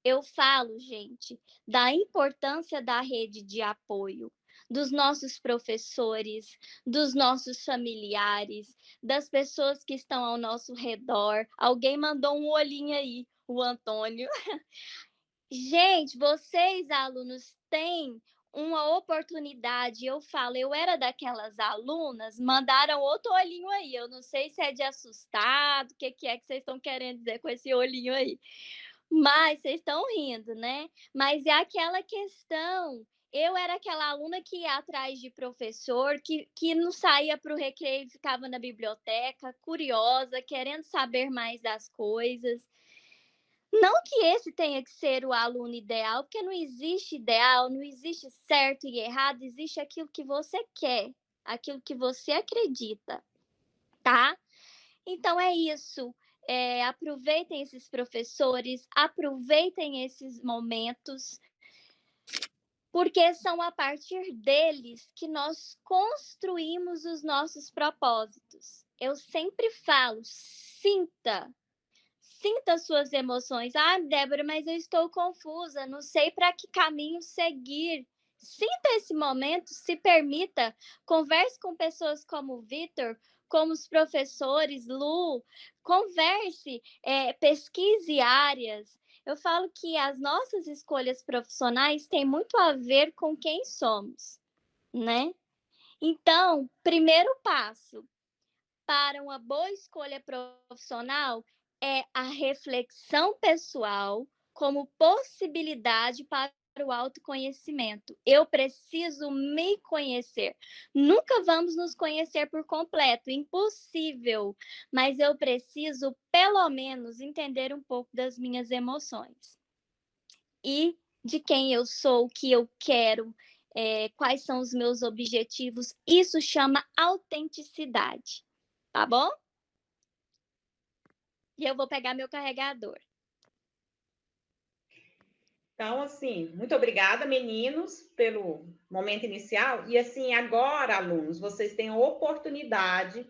S4: eu falo, gente, da importância da rede de apoio, dos nossos professores, dos nossos familiares, das pessoas que estão ao nosso redor. Alguém mandou um olhinho aí, o Antônio. Gente, vocês, alunos, têm uma oportunidade. Eu falo, eu era daquelas alunas, mandaram outro olhinho aí. Eu não sei se é de assustado, o que é que vocês estão querendo dizer com esse olhinho aí. Mas vocês estão rindo, né? Mas é aquela questão. Eu era aquela aluna que ia atrás de professor, que não saía para o recreio, ficava na biblioteca, curiosa, querendo saber mais das coisas. Não que esse tenha que ser o aluno ideal, porque não existe ideal, não existe certo e errado, existe aquilo que você quer, aquilo que você acredita, tá? Então é isso. Aproveitem esses professores, aproveitem esses momentos. porque são a partir deles que nós construímos os nossos propósitos. Eu sempre falo, sinta suas emoções. Ah, Débora, mas eu estou confusa, não sei para que caminho seguir. Sinta esse momento, se permita, converse com pessoas como o Vitor, como os professores, Lu, converse, pesquise áreas. Eu falo que as nossas escolhas profissionais têm muito a ver com quem somos, né? Então, primeiro passo para uma boa escolha profissional é a reflexão pessoal como possibilidade para o autoconhecimento. Eu preciso me conhecer. Nunca vamos nos conhecer por completo, impossível, mas eu preciso, pelo menos, entender um pouco das minhas emoções e de quem eu sou, o que eu quero, quais são os meus objetivos. Isso chama autenticidade, tá bom? E eu vou pegar meu carregador.
S1: Então, assim, muito obrigada, meninos, pelo momento inicial. E, assim, agora, alunos, vocês têm a oportunidade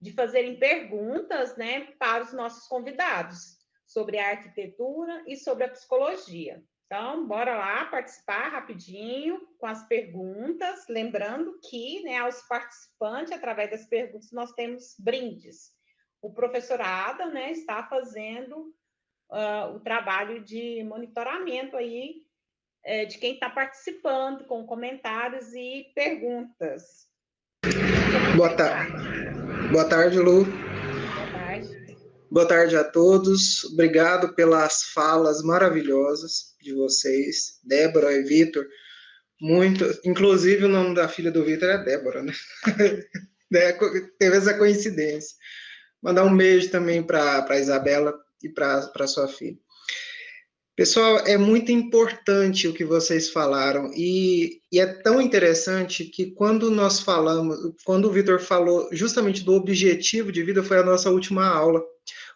S1: de fazerem perguntas, né, para os nossos convidados sobre a arquitetura e sobre a psicologia. Então, bora lá participar rapidinho com as perguntas. Lembrando que, né, aos participantes, através das perguntas, nós temos brindes. O professor Adam, né, está fazendo o trabalho de monitoramento aí de quem está participando, com comentários e perguntas.
S6: Boa tarde. Boa tarde, Lu.
S1: Boa tarde.
S6: Boa tarde a todos. Obrigado pelas falas maravilhosas de vocês, Débora e Vitor. Muito, inclusive o nome da filha do Vitor é Débora, né? Teve essa coincidência. Mandar um beijo também para a Isabela e para sua filha. Pessoal, é muito importante o que vocês falaram e é tão interessante que quando nós falamos, quando o Vitor falou justamente do objetivo de vida, foi a nossa última aula,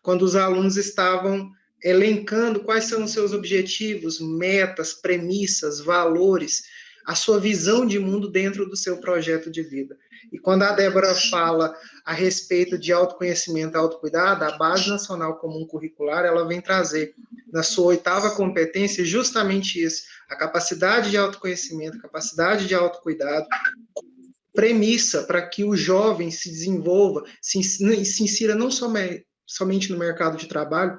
S6: quando os alunos estavam elencando quais são os seus objetivos, metas, premissas, valores, a sua visão de mundo dentro do seu projeto de vida. E quando a Débora fala a respeito de autoconhecimento e autocuidado, a Base Nacional Comum Curricular, ela vem trazer na sua 8ª competência justamente isso, a capacidade de autoconhecimento, a capacidade de autocuidado, premissa para que o jovem se desenvolva, se insira não somente no mercado de trabalho,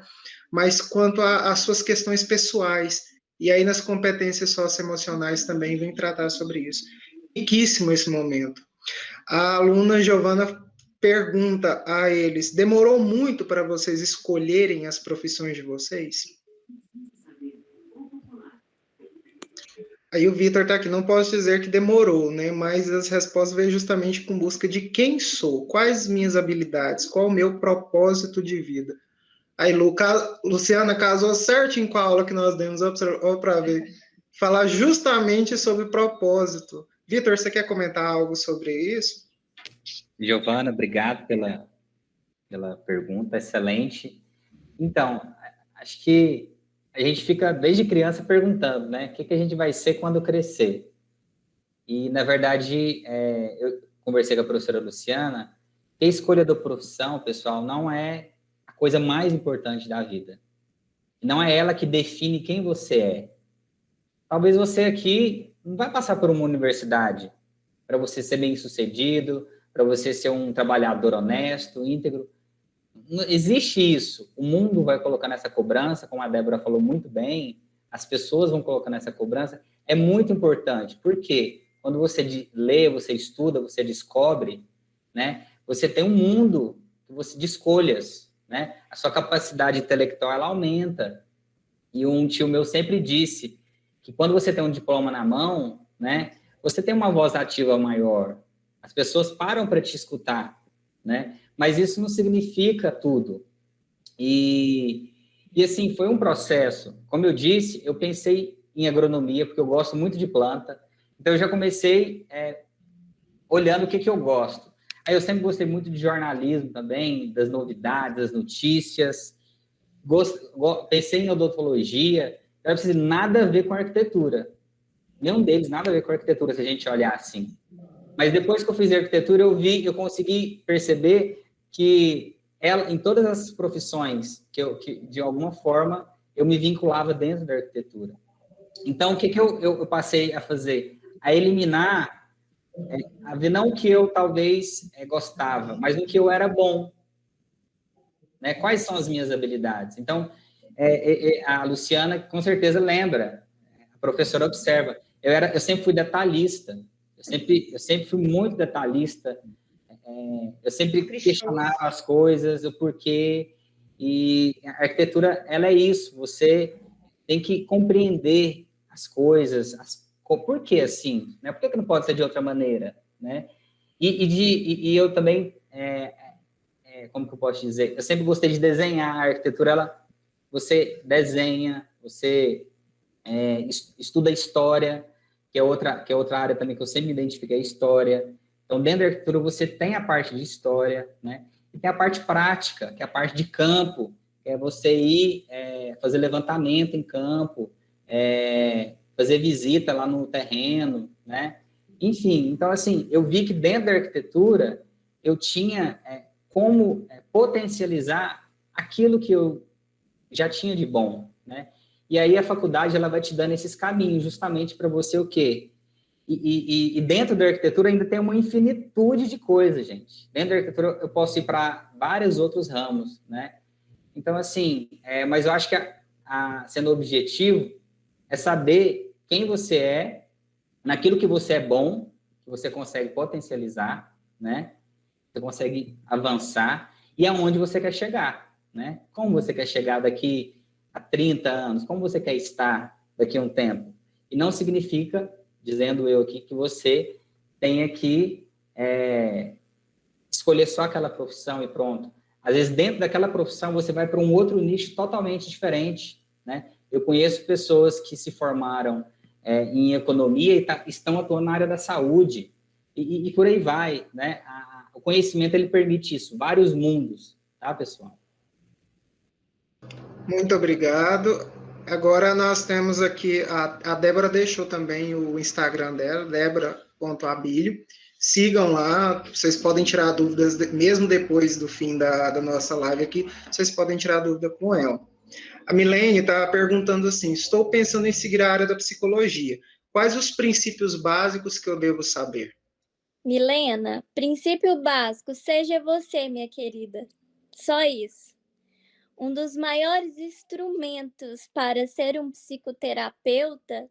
S6: mas quanto às suas questões pessoais. E aí nas competências socioemocionais também vem tratar sobre isso. Riquíssimo esse momento. A aluna Giovana pergunta a eles, demorou muito para vocês escolherem as profissões de vocês? Aí o Vitor está aqui, não posso dizer que demorou, né? Mas as respostas veio justamente com busca de quem sou, quais minhas habilidades, qual o meu propósito de vida. Aí Luciana casou certinho com a aula que nós demos para ver, falar justamente sobre propósito. Vitor, você quer comentar algo sobre isso?
S5: Giovana, obrigado pela pergunta, excelente. Então, acho que a gente fica desde criança perguntando, né? O que a gente vai ser quando crescer? E, na verdade, eu conversei com a professora Luciana, que a escolha da profissão, pessoal, não é a coisa mais importante da vida. Não é ela que define quem você é. Talvez você aqui não vai passar por uma universidade para você ser bem-sucedido, para você ser um trabalhador honesto, íntegro. Não existe isso. O mundo vai colocar nessa cobrança, como a Débora falou muito bem, as pessoas vão colocar nessa cobrança. É muito importante. Por quê? Quando você lê, você estuda, você descobre, né? Você tem um mundo de escolhas, né? A sua capacidade intelectual, ela aumenta. E um tio meu sempre disse que quando você tem um diploma na mão, né? Você tem uma voz ativa maior. As pessoas param para te escutar, né? Mas isso não significa tudo. E assim, foi um processo. Como eu disse, eu pensei em agronomia, porque eu gosto muito de planta. Então, eu já comecei olhando o que eu gosto. Aí, eu sempre gostei muito de jornalismo também, das novidades, das notícias. Pensei em odontologia. Não precisa nada a ver com arquitetura. nenhum deles nada a ver com arquitetura, se a gente olhar assim. Mas depois que eu fiz arquitetura, eu consegui perceber que em todas essas profissões, que de alguma forma eu me vinculava dentro da arquitetura. Então, o que eu passei a fazer? A eliminar, a ver não o que eu talvez gostava, mas no que eu era bom. Né? Quais são as minhas habilidades? Então, a Luciana com certeza lembra, a professora observa, eu sempre fui detalhista, eu sempre fui muito detalhista, eu sempre questionava as coisas, o porquê, e a arquitetura, ela é isso, você tem que compreender as coisas, por que assim, né? Por que não pode ser de outra maneira, né? E eu também, como que eu posso dizer, eu sempre gostei de desenhar, a arquitetura, você desenha, você estuda história, que é outra área também que eu sempre me identifiquei, a história. Então, dentro da arquitetura, você tem a parte de história, né? E tem a parte prática, que é a parte de campo, que é você ir fazer levantamento em campo, fazer visita lá no terreno, né? Enfim, então, assim, eu vi que dentro da arquitetura, eu tinha como potencializar aquilo que eu já tinha de bom, né? E aí a faculdade, ela vai te dando esses caminhos, justamente para você o quê? E dentro da arquitetura ainda tem uma infinitude de coisas, gente. Dentro da arquitetura eu posso ir para vários outros ramos, né? Então, assim, mas eu acho que sendo objetivo, é saber quem você é, naquilo que você é bom, que você consegue potencializar, né? Você consegue avançar, e aonde você quer chegar, né? Como você quer chegar daqui a 30 anos, como você quer estar daqui a um tempo. E não significa, dizendo eu aqui, que você tenha que escolher só aquela profissão e pronto. Às vezes, dentro daquela profissão, você vai para um outro nicho totalmente diferente, né? Eu conheço pessoas que se formaram em economia e estão atuando na área da saúde, e por aí vai, né? O conhecimento, ele permite isso, vários mundos, tá, pessoal?
S6: Muito obrigado. Agora nós temos aqui, a Débora deixou também o Instagram dela, débora.abilio. Sigam lá, vocês podem tirar dúvidas, mesmo depois do fim da nossa live aqui, vocês podem tirar dúvida com ela. A Milene está perguntando assim, estou pensando em seguir a área da psicologia. Quais os princípios básicos que eu devo saber?
S4: Milena, princípio básico, seja você, minha querida. Só isso. Um dos maiores instrumentos para ser um psicoterapeuta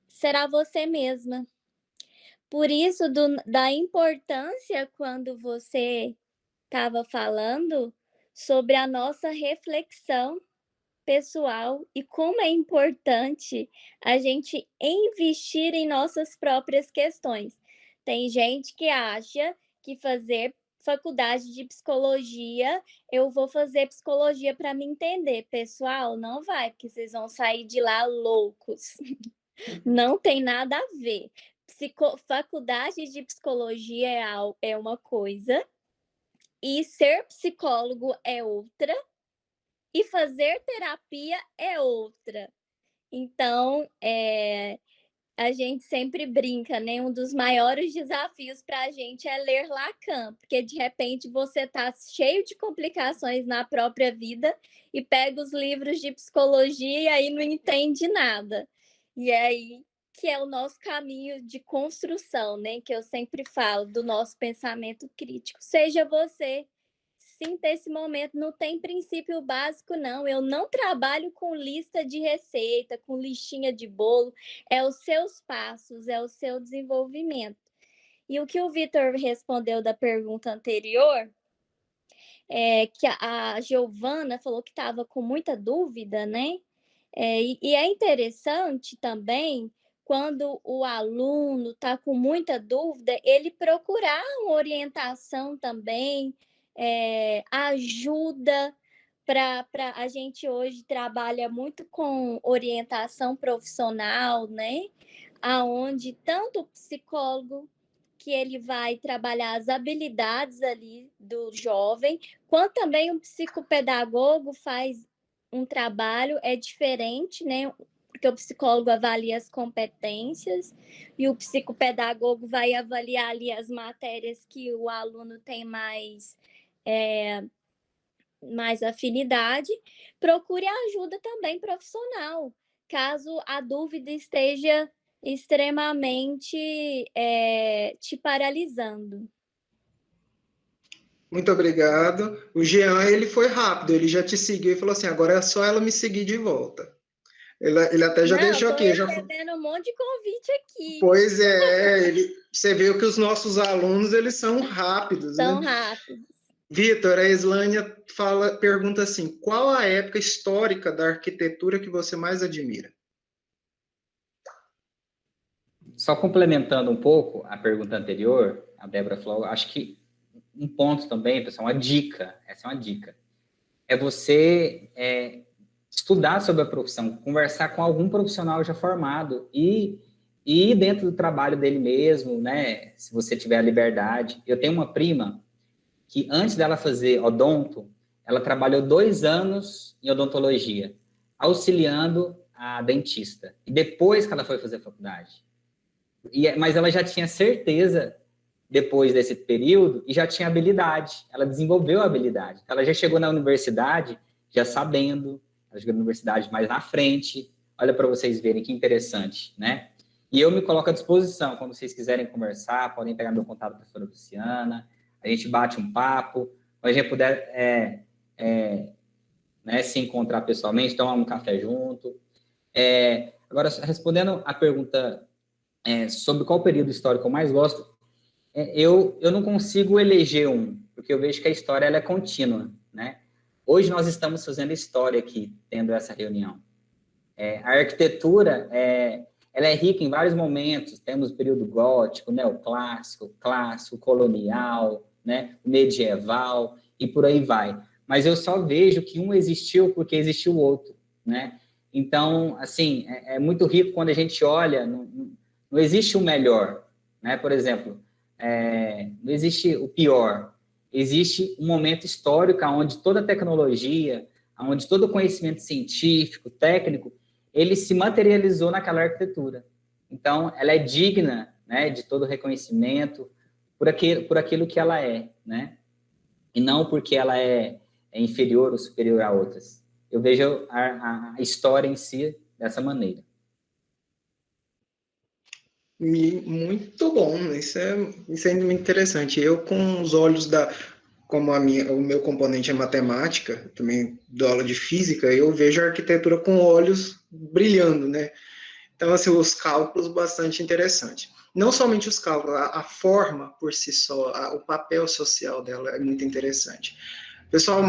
S4: será você mesma. Por isso, da importância quando você estava falando sobre a nossa reflexão pessoal e como é importante a gente investir em nossas próprias questões. Tem gente que acha que fazer faculdade de psicologia, eu vou fazer psicologia para me entender. Pessoal, não vai, porque vocês vão sair de lá loucos. Não tem nada a ver. Faculdade de psicologia é uma coisa, e ser psicólogo é outra, e fazer terapia é outra. Então, a gente sempre brinca, né? Um dos maiores desafios para a gente é ler Lacan, porque de repente você está cheio de complicações na própria vida e pega os livros de psicologia e aí não entende nada. E aí que é o nosso caminho de construção, né? Que eu sempre falo do nosso pensamento crítico. Seja você. Sinta esse momento, não tem princípio básico, não. Eu não trabalho com lista de receita, com listinha de bolo. É os seus passos, é o seu desenvolvimento. E o que o Vitor respondeu da pergunta anterior, que a Giovana falou que estava com muita dúvida, né? E é interessante também, quando o aluno está com muita dúvida, ele procurar uma orientação também, ajuda para a gente hoje trabalha muito com orientação profissional, né? Aonde tanto o psicólogo que ele vai trabalhar as habilidades ali do jovem, quanto também um psicopedagogo faz um trabalho diferente, né? porque o psicólogo avalia as competências e o psicopedagogo vai avaliar ali as matérias que o aluno tem mais afinidade. Procure ajuda também profissional, caso a dúvida esteja extremamente te paralisando.
S6: Muito obrigado. O Jean, ele foi rápido, ele já te seguiu e falou assim, agora é só ela me seguir de volta. Ele até já
S4: Não,
S6: deixou
S4: tô
S6: aqui.
S4: recebendo um monte de convite aqui.
S6: Pois é, você viu que os nossos alunos, eles são rápidos,
S4: Tão
S6: né?
S4: rápidos.
S6: Vitor, a Islânia pergunta assim, qual a época histórica da arquitetura que você mais admira?
S5: Só complementando um pouco a pergunta anterior, a Débora falou, acho que um ponto também, pessoal, uma dica, essa é uma dica, é você estudar sobre a profissão, conversar com algum profissional já formado e ir dentro do trabalho dele mesmo, né, se você tiver a liberdade. Eu tenho uma prima que antes dela fazer odonto, ela trabalhou 2 anos em odontologia, auxiliando a dentista, e depois que ela foi fazer faculdade. Mas ela já tinha certeza, depois desse período, e já tinha habilidade. Ela desenvolveu a habilidade. Ela já chegou na universidade já sabendo, ela chegou na universidade mais na frente. Olha para vocês verem que interessante, né? E eu me coloco à disposição, quando vocês quiserem conversar, podem pegar meu contato com a professora Luciana, a gente bate um papo, quando a gente puder né, se encontrar pessoalmente, tomar um café junto. Agora, respondendo a pergunta sobre qual período histórico eu mais gosto, eu não consigo eleger um, porque eu vejo que a história ela é contínua, né? Hoje nós estamos fazendo história aqui, tendo essa reunião. A arquitetura, ela é rica em vários momentos, temos o período gótico, neoclássico, clássico, colonial, né, medieval, e por aí vai. Mas eu só vejo que um existiu porque existiu o outro, né? Então, assim, é muito rico quando a gente olha, não existe o melhor, né? Por exemplo, não existe o pior, existe um momento histórico onde toda a tecnologia, onde todo o conhecimento científico, técnico, ele se materializou naquela arquitetura. Então, ela é digna, né, de todo reconhecimento por aquilo que ela é, né? E não porque ela é inferior ou superior a outras. Eu vejo a história em si dessa maneira.
S6: Muito bom, isso é muito interessante. Eu, com os olhos como o meu componente é matemática, também dou aula de física, eu vejo a arquitetura com olhos brilhando, né? Então, assim, os cálculos bastante interessantes. Não somente os cálculos, a forma por si só, o papel social dela é muito interessante. Pessoal,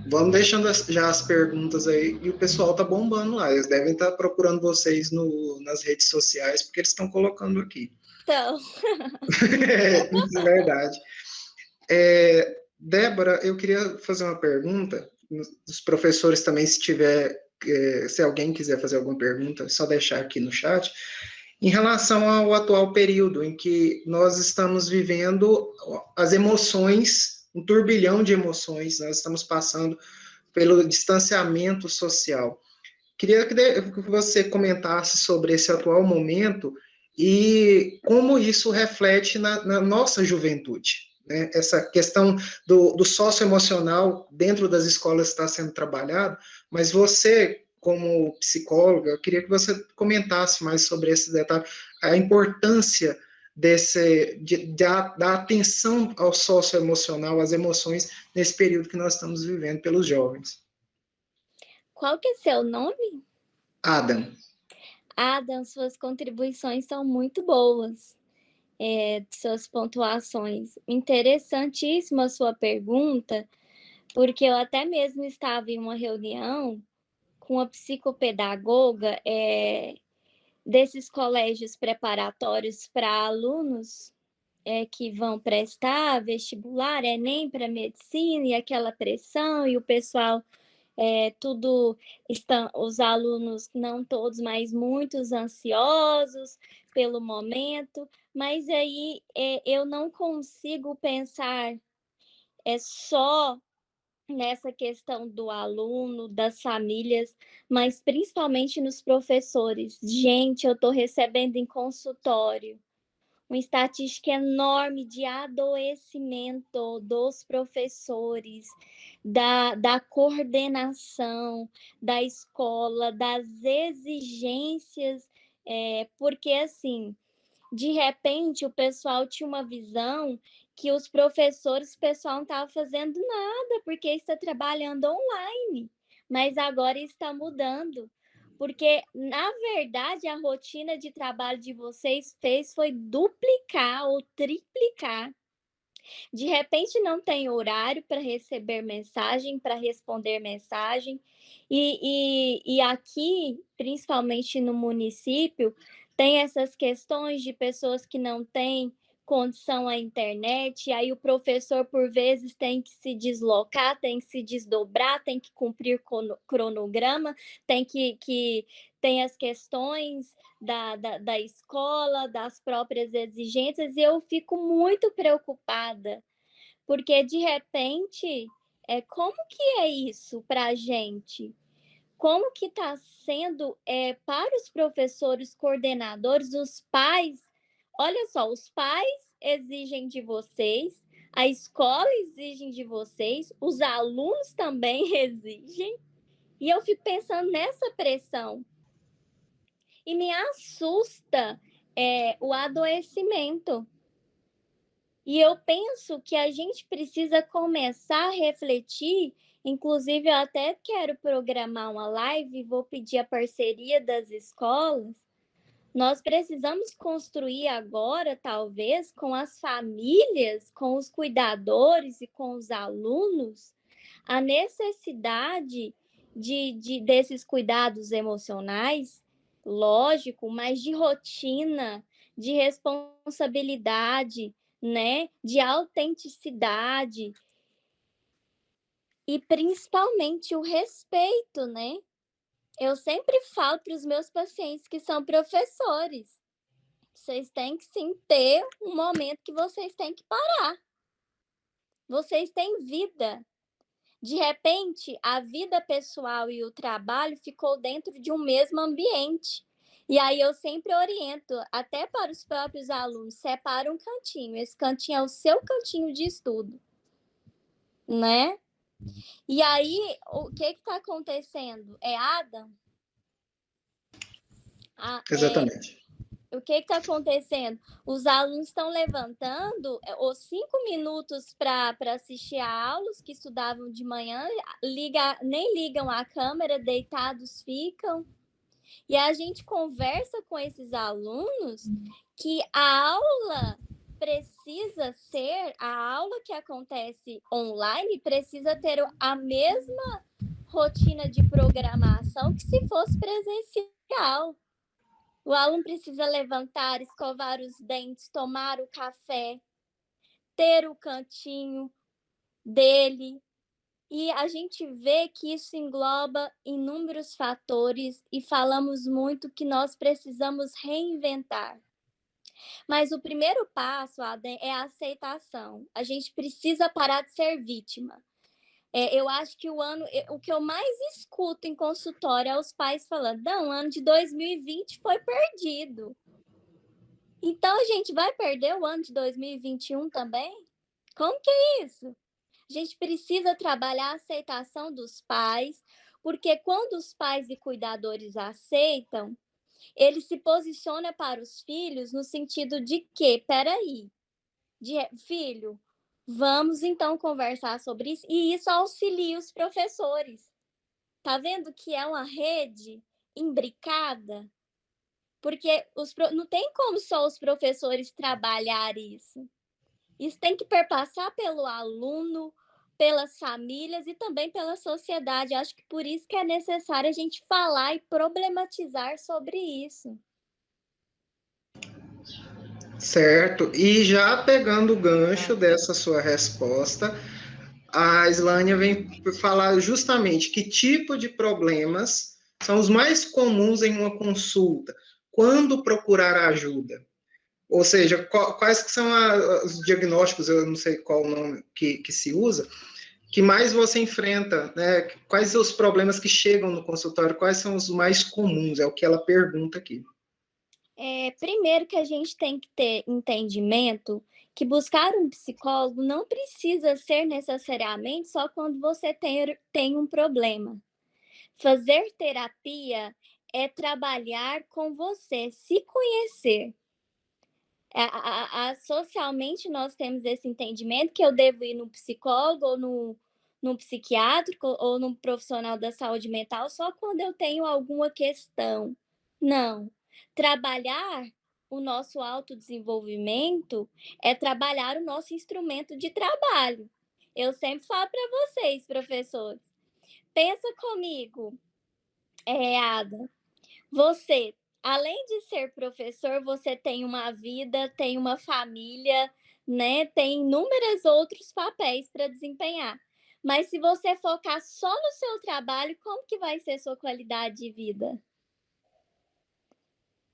S6: vamos deixando já as perguntas aí, e o pessoal tá bombando lá, eles devem estar procurando vocês nas redes sociais, porque eles estão colocando aqui.
S4: Então.
S6: É verdade. Débora, eu queria fazer uma pergunta, os professores também, se alguém quiser fazer alguma pergunta, é só deixar aqui no chat, em relação ao atual período em que nós estamos vivendo as emoções, um turbilhão de emoções, nós estamos passando pelo distanciamento social. Queria que você comentasse sobre esse atual momento e como isso reflete na nossa juventude, né? Essa questão do socioemocional dentro das escolas está sendo trabalhado, mas você, como psicóloga, eu queria que você comentasse mais sobre esse detalhe, a importância da atenção ao socioemocional, às emoções, nesse período que nós estamos vivendo pelos jovens.
S4: Qual que é seu nome?
S6: Adam.
S4: Adam, suas contribuições são muito boas, suas pontuações. Interessantíssima a sua pergunta, porque eu até mesmo estava em uma reunião com a psicopedagoga desses colégios preparatórios para alunos que vão prestar vestibular, Enem para medicina, e aquela pressão, e o pessoal os alunos, não todos, mas muitos ansiosos pelo momento, mas aí eu não consigo pensar só nessa questão do aluno, das famílias, mas principalmente nos professores. Gente, eu estou recebendo em consultório uma estatística enorme de adoecimento dos professores, da coordenação da escola, das exigências, porque assim, de repente o pessoal tinha uma visão que os professores, o pessoal não estava fazendo nada, porque está trabalhando online, mas agora está mudando. Porque, na verdade, a rotina de trabalho de vocês foi duplicar ou triplicar. De repente, não tem horário para receber mensagem, para responder mensagem. E aqui, principalmente no município, tem essas questões de pessoas que não têm condição à internet, e aí o professor, por vezes, tem que se deslocar, tem que se desdobrar, tem que cumprir cronograma, tem as questões da escola, das próprias exigências, e eu fico muito preocupada, porque, de repente, como que é isso para a gente? Como que está sendo para os professores, coordenadores, os pais? Olha só, os pais exigem de vocês, a escola exige de vocês, os alunos também exigem, e eu fico pensando nessa pressão. E me assusta o adoecimento. E eu penso que a gente precisa começar a refletir, inclusive eu até quero programar uma live, vou pedir a parceria das escolas. Nós precisamos construir agora, talvez, com as famílias, com os cuidadores e com os alunos, a necessidade desses cuidados emocionais, lógico, mas de rotina, de responsabilidade, né, de autenticidade e principalmente o respeito, né? Eu sempre falo para os meus pacientes que são professores, vocês têm que sim ter um momento que vocês têm que parar. Vocês têm vida. De repente, a vida pessoal e o trabalho ficou dentro de um mesmo ambiente. E aí eu sempre oriento, até para os próprios alunos, separa um cantinho. Esse cantinho é o seu cantinho de estudo, né? E aí, o que está acontecendo? Adam?
S6: Exatamente.
S4: O que está acontecendo? Os alunos estão levantando os 5 minutos para assistir a aulas que estudavam de manhã, nem ligam a câmera, deitados ficam. E a gente conversa com esses alunos que a aula que acontece online precisa ter a mesma rotina de programação que se fosse presencial. O aluno precisa levantar, escovar os dentes, tomar o café, ter o cantinho dele. E a gente vê que isso engloba inúmeros fatores e falamos muito que nós precisamos reinventar. Mas o primeiro passo, Adam, é a aceitação. A gente precisa parar de ser vítima. Eu acho que o que eu mais escuto em consultório é os pais falando: não, o ano de 2020 foi perdido. Então, a gente vai perder o ano de 2021 também? Como que é isso? A gente precisa trabalhar a aceitação dos pais, porque quando os pais e cuidadores aceitam, ele se posiciona para os filhos no sentido de que, peraí, filho, vamos então conversar sobre isso, e isso auxilia os professores. Tá vendo que é uma rede imbricada? Porque não tem como só os professores trabalhar isso. Isso tem que perpassar pelo aluno, pelas famílias e também pela sociedade. Acho que por isso que é necessário a gente falar e problematizar sobre isso.
S6: Certo. E já pegando o gancho dessa sua resposta, a Islânia vem falar justamente que tipo de problemas são os mais comuns em uma consulta, quando procurar ajuda. Ou seja, quais são os diagnósticos, eu não sei qual o nome que se usa, que mais você enfrenta, né? Quais os problemas que chegam no consultório, quais são os mais comuns? É o que ela pergunta aqui.
S4: Primeiro que a gente tem que ter entendimento que buscar um psicólogo não precisa ser necessariamente só quando você tem um problema. Fazer terapia é trabalhar com você, se conhecer. Socialmente, nós temos esse entendimento que eu devo ir no psicólogo ou no psiquiátrico ou num profissional da saúde mental só quando eu tenho alguma questão. Não. Trabalhar o nosso autodesenvolvimento é trabalhar o nosso instrumento de trabalho. Eu sempre falo para vocês, professores, pensa comigo, Ada, você, além de ser professor, você tem uma vida, tem uma família, né? Tem inúmeros outros papéis para desempenhar. Mas se você focar só no seu trabalho, como que vai ser sua qualidade de vida?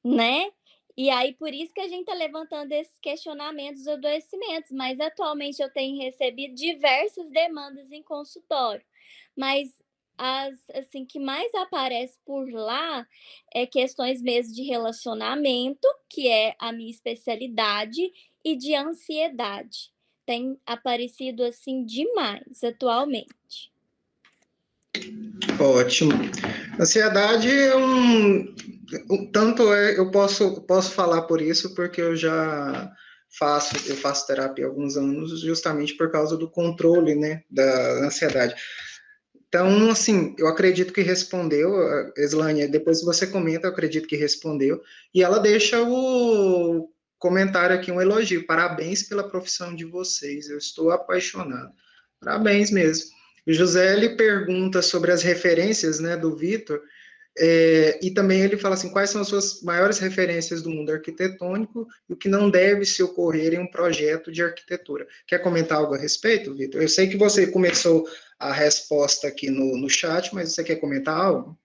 S4: Né? E aí, por isso que a gente está levantando esses questionamentos dos adoecimentos, mas atualmente eu tenho recebido diversas demandas em consultório, mas as assim que mais aparece por lá é questões mesmo de relacionamento, que é a minha especialidade, e de ansiedade. Tem aparecido assim demais atualmente.
S6: Ótimo. Ansiedade é eu posso falar por isso, porque eu faço terapia há alguns anos, justamente por causa do controle, né, da ansiedade. Então, assim, eu acredito que respondeu, Eslânia, depois você comenta, eu acredito que respondeu, e ela deixa o comentário aqui, um elogio. Parabéns pela profissão de vocês, eu estou apaixonado. Parabéns mesmo. O José, ele pergunta sobre as referências, né, do Vitor, e também ele fala assim, quais são as suas maiores referências do mundo arquitetônico e o que não deve se ocorrer em um projeto de arquitetura. Quer comentar algo a respeito, Vitor? Eu sei que você começou a resposta aqui no chat, mas você quer comentar algo?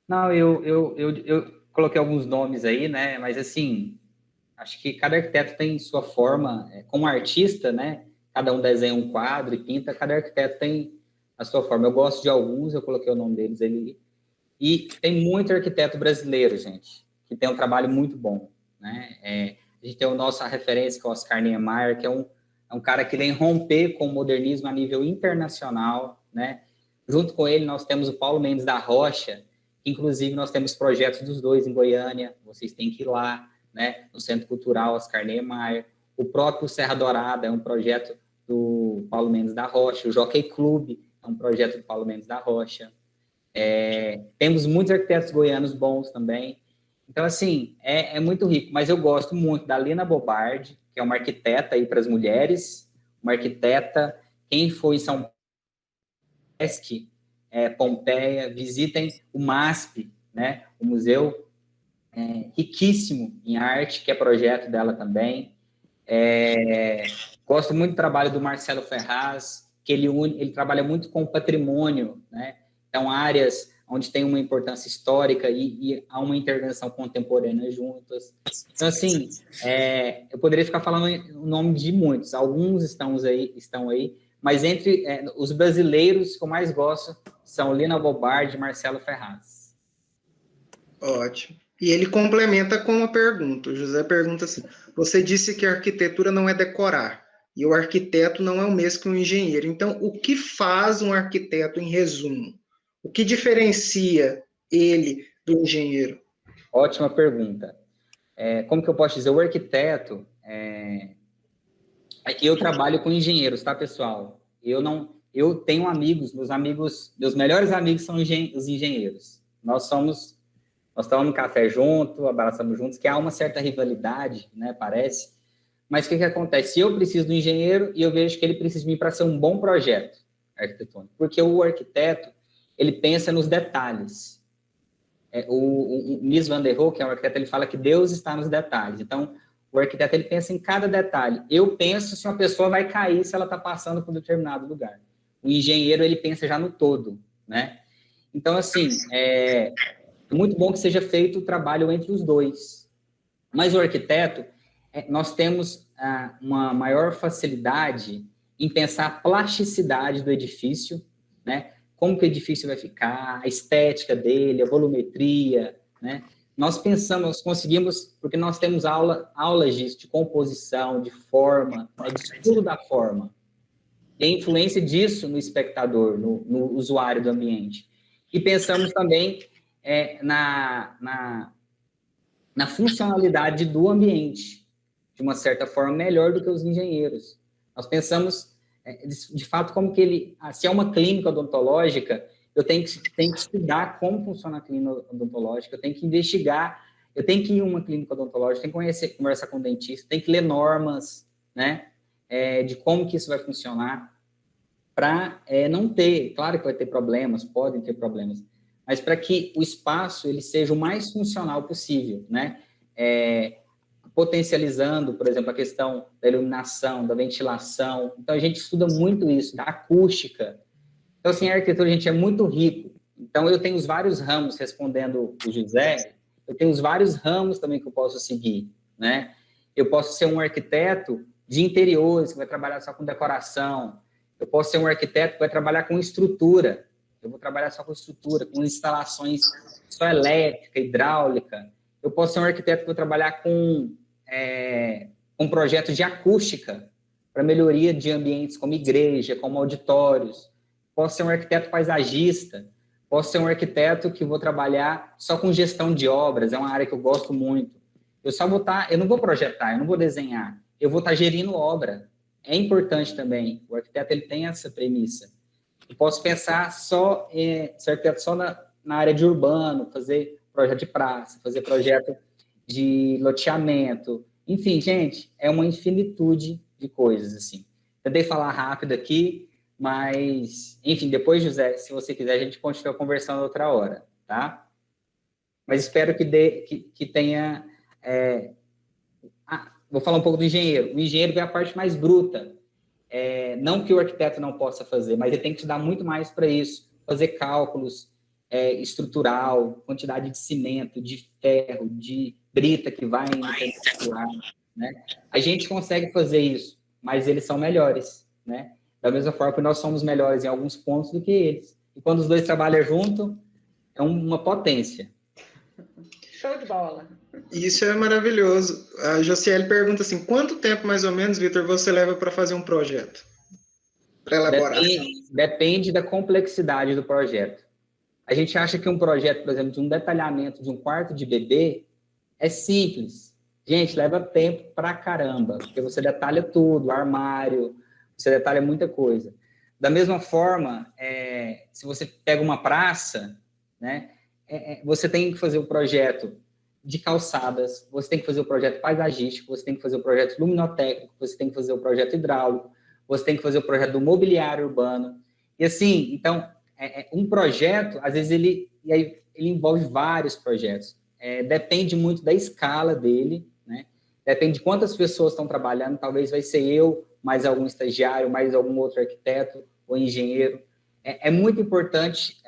S5: Não, eu coloquei alguns nomes aí, né? Mas, assim, acho que cada arquiteto tem sua forma, como artista, né? Cada um desenha um quadro e pinta, cada arquiteto tem a sua forma. Eu gosto de alguns, eu coloquei o nome deles ali. E tem muito arquiteto brasileiro, gente, que tem um trabalho muito bom, né? A gente tem a nossa referência, que é o Oscar Niemeyer, que é um cara que vem romper com o modernismo a nível internacional, né? Junto com ele, nós temos o Paulo Mendes da Rocha, que, inclusive, nós temos projetos dos dois em Goiânia, vocês têm que ir lá, né? No Centro Cultural Oscar Niemeyer. O próprio Serra Dourada é um projeto do Paulo Mendes da Rocha. O Jockey Club é um projeto do Paulo Mendes da Rocha. Temos muitos arquitetos goianos bons também. Então, assim, é muito rico. Mas eu gosto muito da Lina Bobardi, que é uma arquiteta aí para as mulheres, uma arquiteta. Quem foi em São Paulo, Pompeia, visitem o MASP, né? O museu riquíssimo em arte, que é projeto dela também. Gosto muito do trabalho do Marcelo Ferraz, que ele trabalha muito com o patrimônio, né? Então, áreas onde tem uma importância histórica e há uma intervenção contemporânea juntas. Então, assim, eu poderia ficar falando o nome de muitos. Alguns estão aí, mas entre os brasileiros que eu mais gosto são Lina Bobardi e Marcelo Ferraz.
S6: Ótimo. E ele complementa com uma pergunta. O José pergunta assim, você disse que a arquitetura não é decorar, e o arquiteto não é o mesmo que um engenheiro. Então, o que faz um arquiteto, em resumo? O que diferencia ele do engenheiro?
S5: Ótima pergunta. Como que eu posso dizer? O arquiteto... eu trabalho com engenheiros, tá, pessoal? Eu tenho amigos, meus melhores amigos são os engenheiros. Nós tomamos café junto, abraçamos juntos, que há uma certa rivalidade, né, parece. Mas o que acontece? Se eu preciso do engenheiro e eu vejo que ele precisa de mim para ser um bom projeto arquitetônico, porque o arquiteto, ele pensa nos detalhes. O Mies van der Rohe, que é um arquiteto, ele fala que Deus está nos detalhes. Então, o arquiteto, ele pensa em cada detalhe. Eu penso se uma pessoa vai cair se ela está passando por um determinado lugar. O engenheiro, ele pensa já no todo, né? Então, assim, é muito bom que seja feito o trabalho entre os dois. Mas o arquiteto, nós temos uma maior facilidade em pensar a plasticidade do edifício, né? Como que o edifício vai ficar, a estética dele, a volumetria, né? Nós pensamos, nós conseguimos, porque nós temos aulas disso, de composição, de forma, né, de estudo da forma. E a influência disso no espectador, no usuário do ambiente. E pensamos também na funcionalidade do ambiente, de uma certa forma, melhor do que os engenheiros. Nós pensamos, de fato, como que ele... Se é uma clínica odontológica, eu tenho que estudar como funciona a clínica odontológica, eu tenho que investigar, eu tenho que ir a uma clínica odontológica, tenho que conversar com o dentista, tenho que ler normas, né, de como que isso vai funcionar, para não ter, claro que vai ter problemas, podem ter problemas, mas para que o espaço ele seja o mais funcional possível, né, potencializando, por exemplo, a questão da iluminação, da ventilação. Então, a gente estuda muito isso, da acústica. Então, assim, a arquitetura, a gente é muito rico. Então, eu tenho os vários ramos, respondendo o José, eu tenho os vários ramos também que eu posso seguir, né? Eu posso ser um arquiteto de interiores, que vai trabalhar só com decoração. Eu posso ser um arquiteto que vai trabalhar com estrutura. Eu vou trabalhar só com estrutura, com instalações só elétrica, hidráulica. Eu posso ser um arquiteto que vai trabalhar com projetos de acústica para melhoria de ambientes como igreja, como auditórios. Posso ser um arquiteto paisagista. Posso ser um arquiteto que vou trabalhar só com gestão de obras. É uma área que eu gosto muito. Eu não vou projetar, eu não vou desenhar. Eu vou estar gerindo obra. É importante também. O arquiteto ele tem essa premissa. Eu posso pensar ser arquiteto só na área de urbano, fazer projeto de praça, fazer projeto de loteamento. Enfim, gente, é uma infinitude de coisas, assim. Tentei falar rápido aqui, mas, enfim, depois, José, se você quiser, a gente continua conversando outra hora, tá? Mas espero que tenha... vou falar um pouco do engenheiro. O engenheiro é a parte mais bruta. Não que o arquiteto não possa fazer, mas ele tem que estudar muito mais para isso. Fazer cálculos estrutural, quantidade de cimento, de ferro, de brita que vai no tempo, né? A gente consegue fazer isso, mas eles são melhores, né? Da mesma forma que nós somos melhores em alguns pontos do que eles. E quando os dois trabalham junto, é uma potência.
S1: Show de bola.
S6: Isso é maravilhoso. A Josiele pergunta assim, quanto tempo, mais ou menos, Vitor, você leva para fazer um projeto? Para elaborar?
S5: Depende da complexidade do projeto. A gente acha que um projeto, por exemplo, de um detalhamento de um quarto de bebê é simples. Gente, leva tempo pra caramba, porque você detalha tudo, armário, você detalha muita coisa. Da mesma forma, se você pega uma praça, né, você tem que fazer o projeto de calçadas, você tem que fazer o projeto paisagístico, você tem que fazer o projeto luminotécnico, você tem que fazer o projeto hidráulico, você tem que fazer o projeto do mobiliário urbano. E assim, então, um projeto, às vezes, ele envolve vários projetos. Depende muito da escala dele, né? Depende de quantas pessoas estão trabalhando, talvez vai ser eu, mais algum estagiário, mais algum outro arquiteto ou engenheiro. É muito importante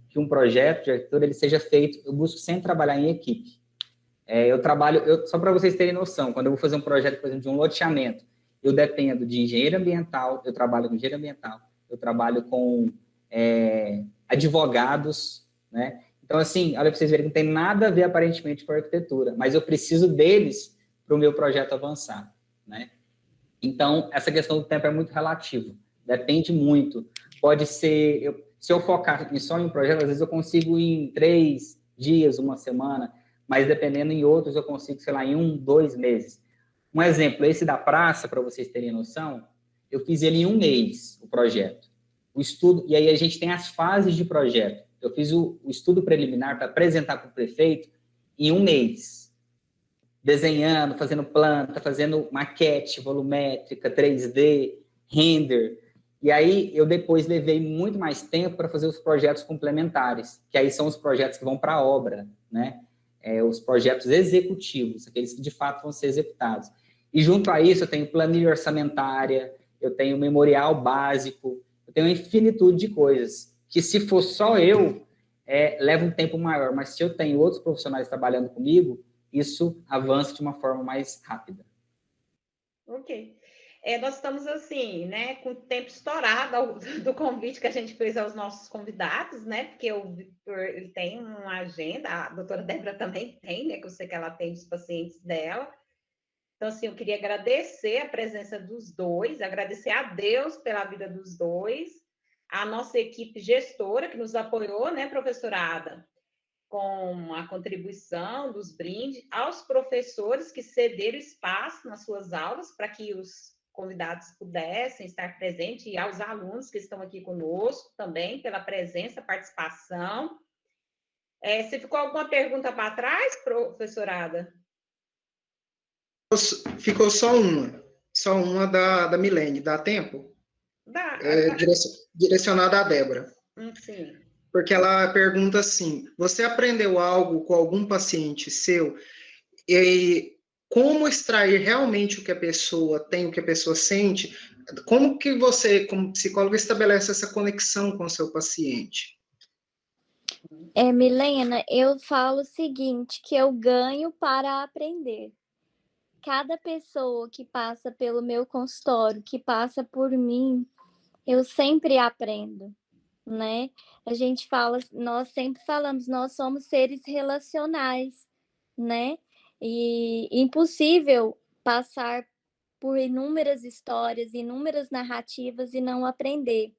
S5: que um projeto de arquitetura ele seja feito, eu busco sempre trabalhar em equipe. Só para vocês terem noção, quando eu vou fazer um projeto, por exemplo, de um loteamento, eu dependo de engenheiro ambiental, eu trabalho com engenheiro ambiental, eu trabalho com advogados, né? Então, assim, olha para vocês verem, não tem nada a ver aparentemente com a arquitetura, mas eu preciso deles para o meu projeto avançar, né? Então, essa questão do tempo é muito relativa, depende muito. Pode ser, se eu focar só em um projeto, às vezes eu consigo ir em 3 dias, uma semana, mas dependendo em outros, eu consigo, sei lá, em 1, 2 meses. Um exemplo, esse da praça, para vocês terem noção, eu fiz ele em 1 mês, o projeto. O estudo, e aí a gente tem as fases de projeto. Eu fiz o estudo preliminar para apresentar para o prefeito em 1 mês. Desenhando, fazendo planta, fazendo maquete volumétrica, 3D, render. E aí eu depois levei muito mais tempo para fazer os projetos complementares, que aí são os projetos que vão para a obra, né? Os projetos executivos, aqueles que de fato vão ser executados. E junto a isso eu tenho planilha orçamentária, eu tenho memorial básico, eu tenho uma infinitude de coisas, que se for só eu, leva um tempo maior, mas se eu tenho outros profissionais trabalhando comigo, isso avança de uma forma mais rápida.
S1: Ok. Nós estamos assim, né, com o tempo estourado do convite que a gente fez aos nossos convidados, né, porque o Vitor, ele tem uma agenda, a doutora Débora também tem, né, que eu sei que ela atende os pacientes dela. Então, assim, eu queria agradecer a presença dos dois, agradecer a Deus pela vida dos dois, a nossa equipe gestora que nos apoiou, né, professora Ada, com a contribuição dos brindes, aos professores que cederam espaço nas suas aulas para que os convidados pudessem estar presentes, e aos alunos que estão aqui conosco também, pela presença, participação. Se ficou alguma pergunta para trás, professora Ada?
S6: Ficou só uma da Milene. Dá tempo?
S1: Dá.
S6: Direcionada à Débora.
S1: Sim.
S6: Porque ela pergunta assim: você aprendeu algo com algum paciente seu? E como extrair realmente o que a pessoa tem, o que a pessoa sente? Como que você, como psicólogo, estabelece essa conexão com o seu paciente?
S4: Milena, eu falo o seguinte, que eu ganho para aprender. Cada pessoa que passa pelo meu consultório, que passa por mim, eu sempre aprendo, né? A gente fala, nós sempre falamos, nós somos seres relacionais, né? E impossível passar por inúmeras histórias, inúmeras narrativas e não aprender.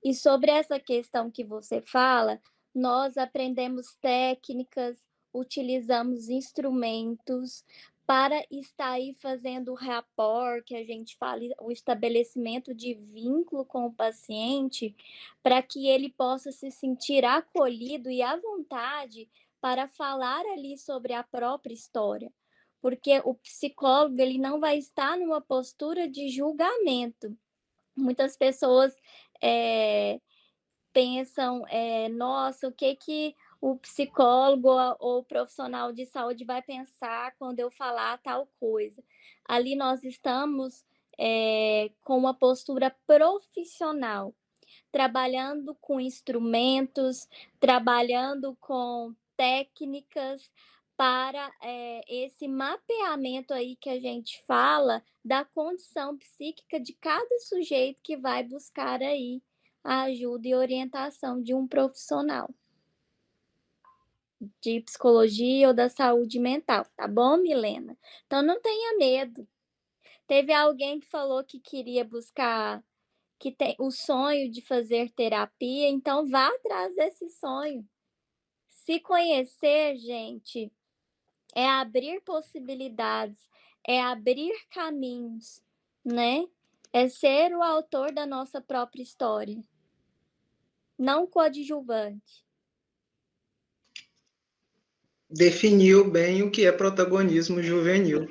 S4: E sobre essa questão que você fala, nós aprendemos técnicas, utilizamos instrumentos para estar aí fazendo o rapport, que a gente fala, o estabelecimento de vínculo com o paciente, para que ele possa se sentir acolhido e à vontade para falar ali sobre a própria história. Porque o psicólogo, ele não vai estar numa postura de julgamento. Muitas pessoas pensam, nossa, o que o psicólogo ou o profissional de saúde vai pensar quando eu falar tal coisa. Ali nós estamos com uma postura profissional, trabalhando com instrumentos, trabalhando com técnicas para esse mapeamento aí que a gente fala da condição psíquica de cada sujeito que vai buscar aí a ajuda e orientação de um profissional de psicologia ou da saúde mental, tá bom, Milena? Então não tenha medo. Teve alguém que falou que queria buscar, que tem o sonho de fazer terapia, então vá atrás desse sonho. Se conhecer, gente, é abrir possibilidades, é abrir caminhos, né? É ser o autor da nossa própria história, não coadjuvante.
S6: Definiu bem o que é protagonismo juvenil,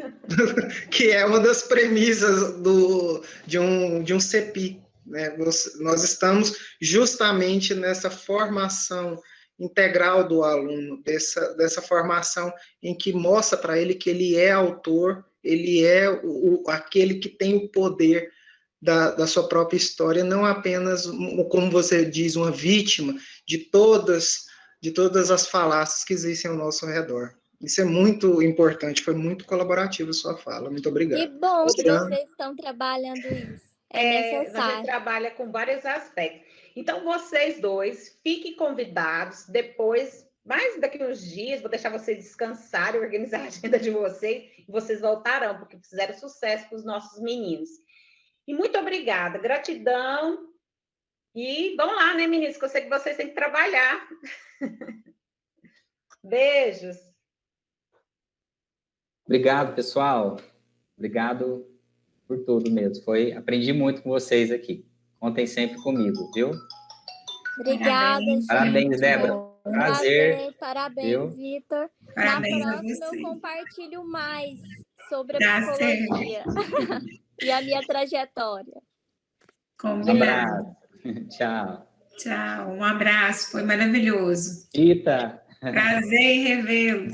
S6: que é uma das premissas de um CEPI. Né? Nós estamos justamente nessa formação integral do aluno, dessa formação em que mostra para ele que ele é autor, ele é aquele que tem o poder da sua própria história, não apenas, como você diz, uma vítima de todas as falácias que existem ao nosso redor. Isso é muito importante, foi muito colaborativo a sua fala. Muito obrigado.
S4: Que bom que vocês estão trabalhando isso. É necessário.
S1: A gente trabalha com vários aspectos. Então, vocês dois, fiquem convidados. Depois, mais daqui uns dias, vou deixar vocês descansarem, organizar a agenda de vocês, e vocês voltarão, porque fizeram sucesso com os nossos meninos. E muito obrigada, gratidão. E vamos lá, né, meninos? Que eu sei que vocês têm que trabalhar. Beijos.
S5: Obrigado, pessoal. Obrigado por tudo mesmo. Aprendi muito com vocês aqui. Contem sempre comigo, viu?
S4: Obrigada, gente.
S5: Parabéns, Débora. Prazer.
S4: Parabéns, Vitor. Na próxima eu compartilho mais sobre a psicologia e a minha trajetória.
S5: Um abraço. Tchau.
S7: Tchau, um abraço, foi maravilhoso.
S5: Rita.
S7: Prazer em revê-los.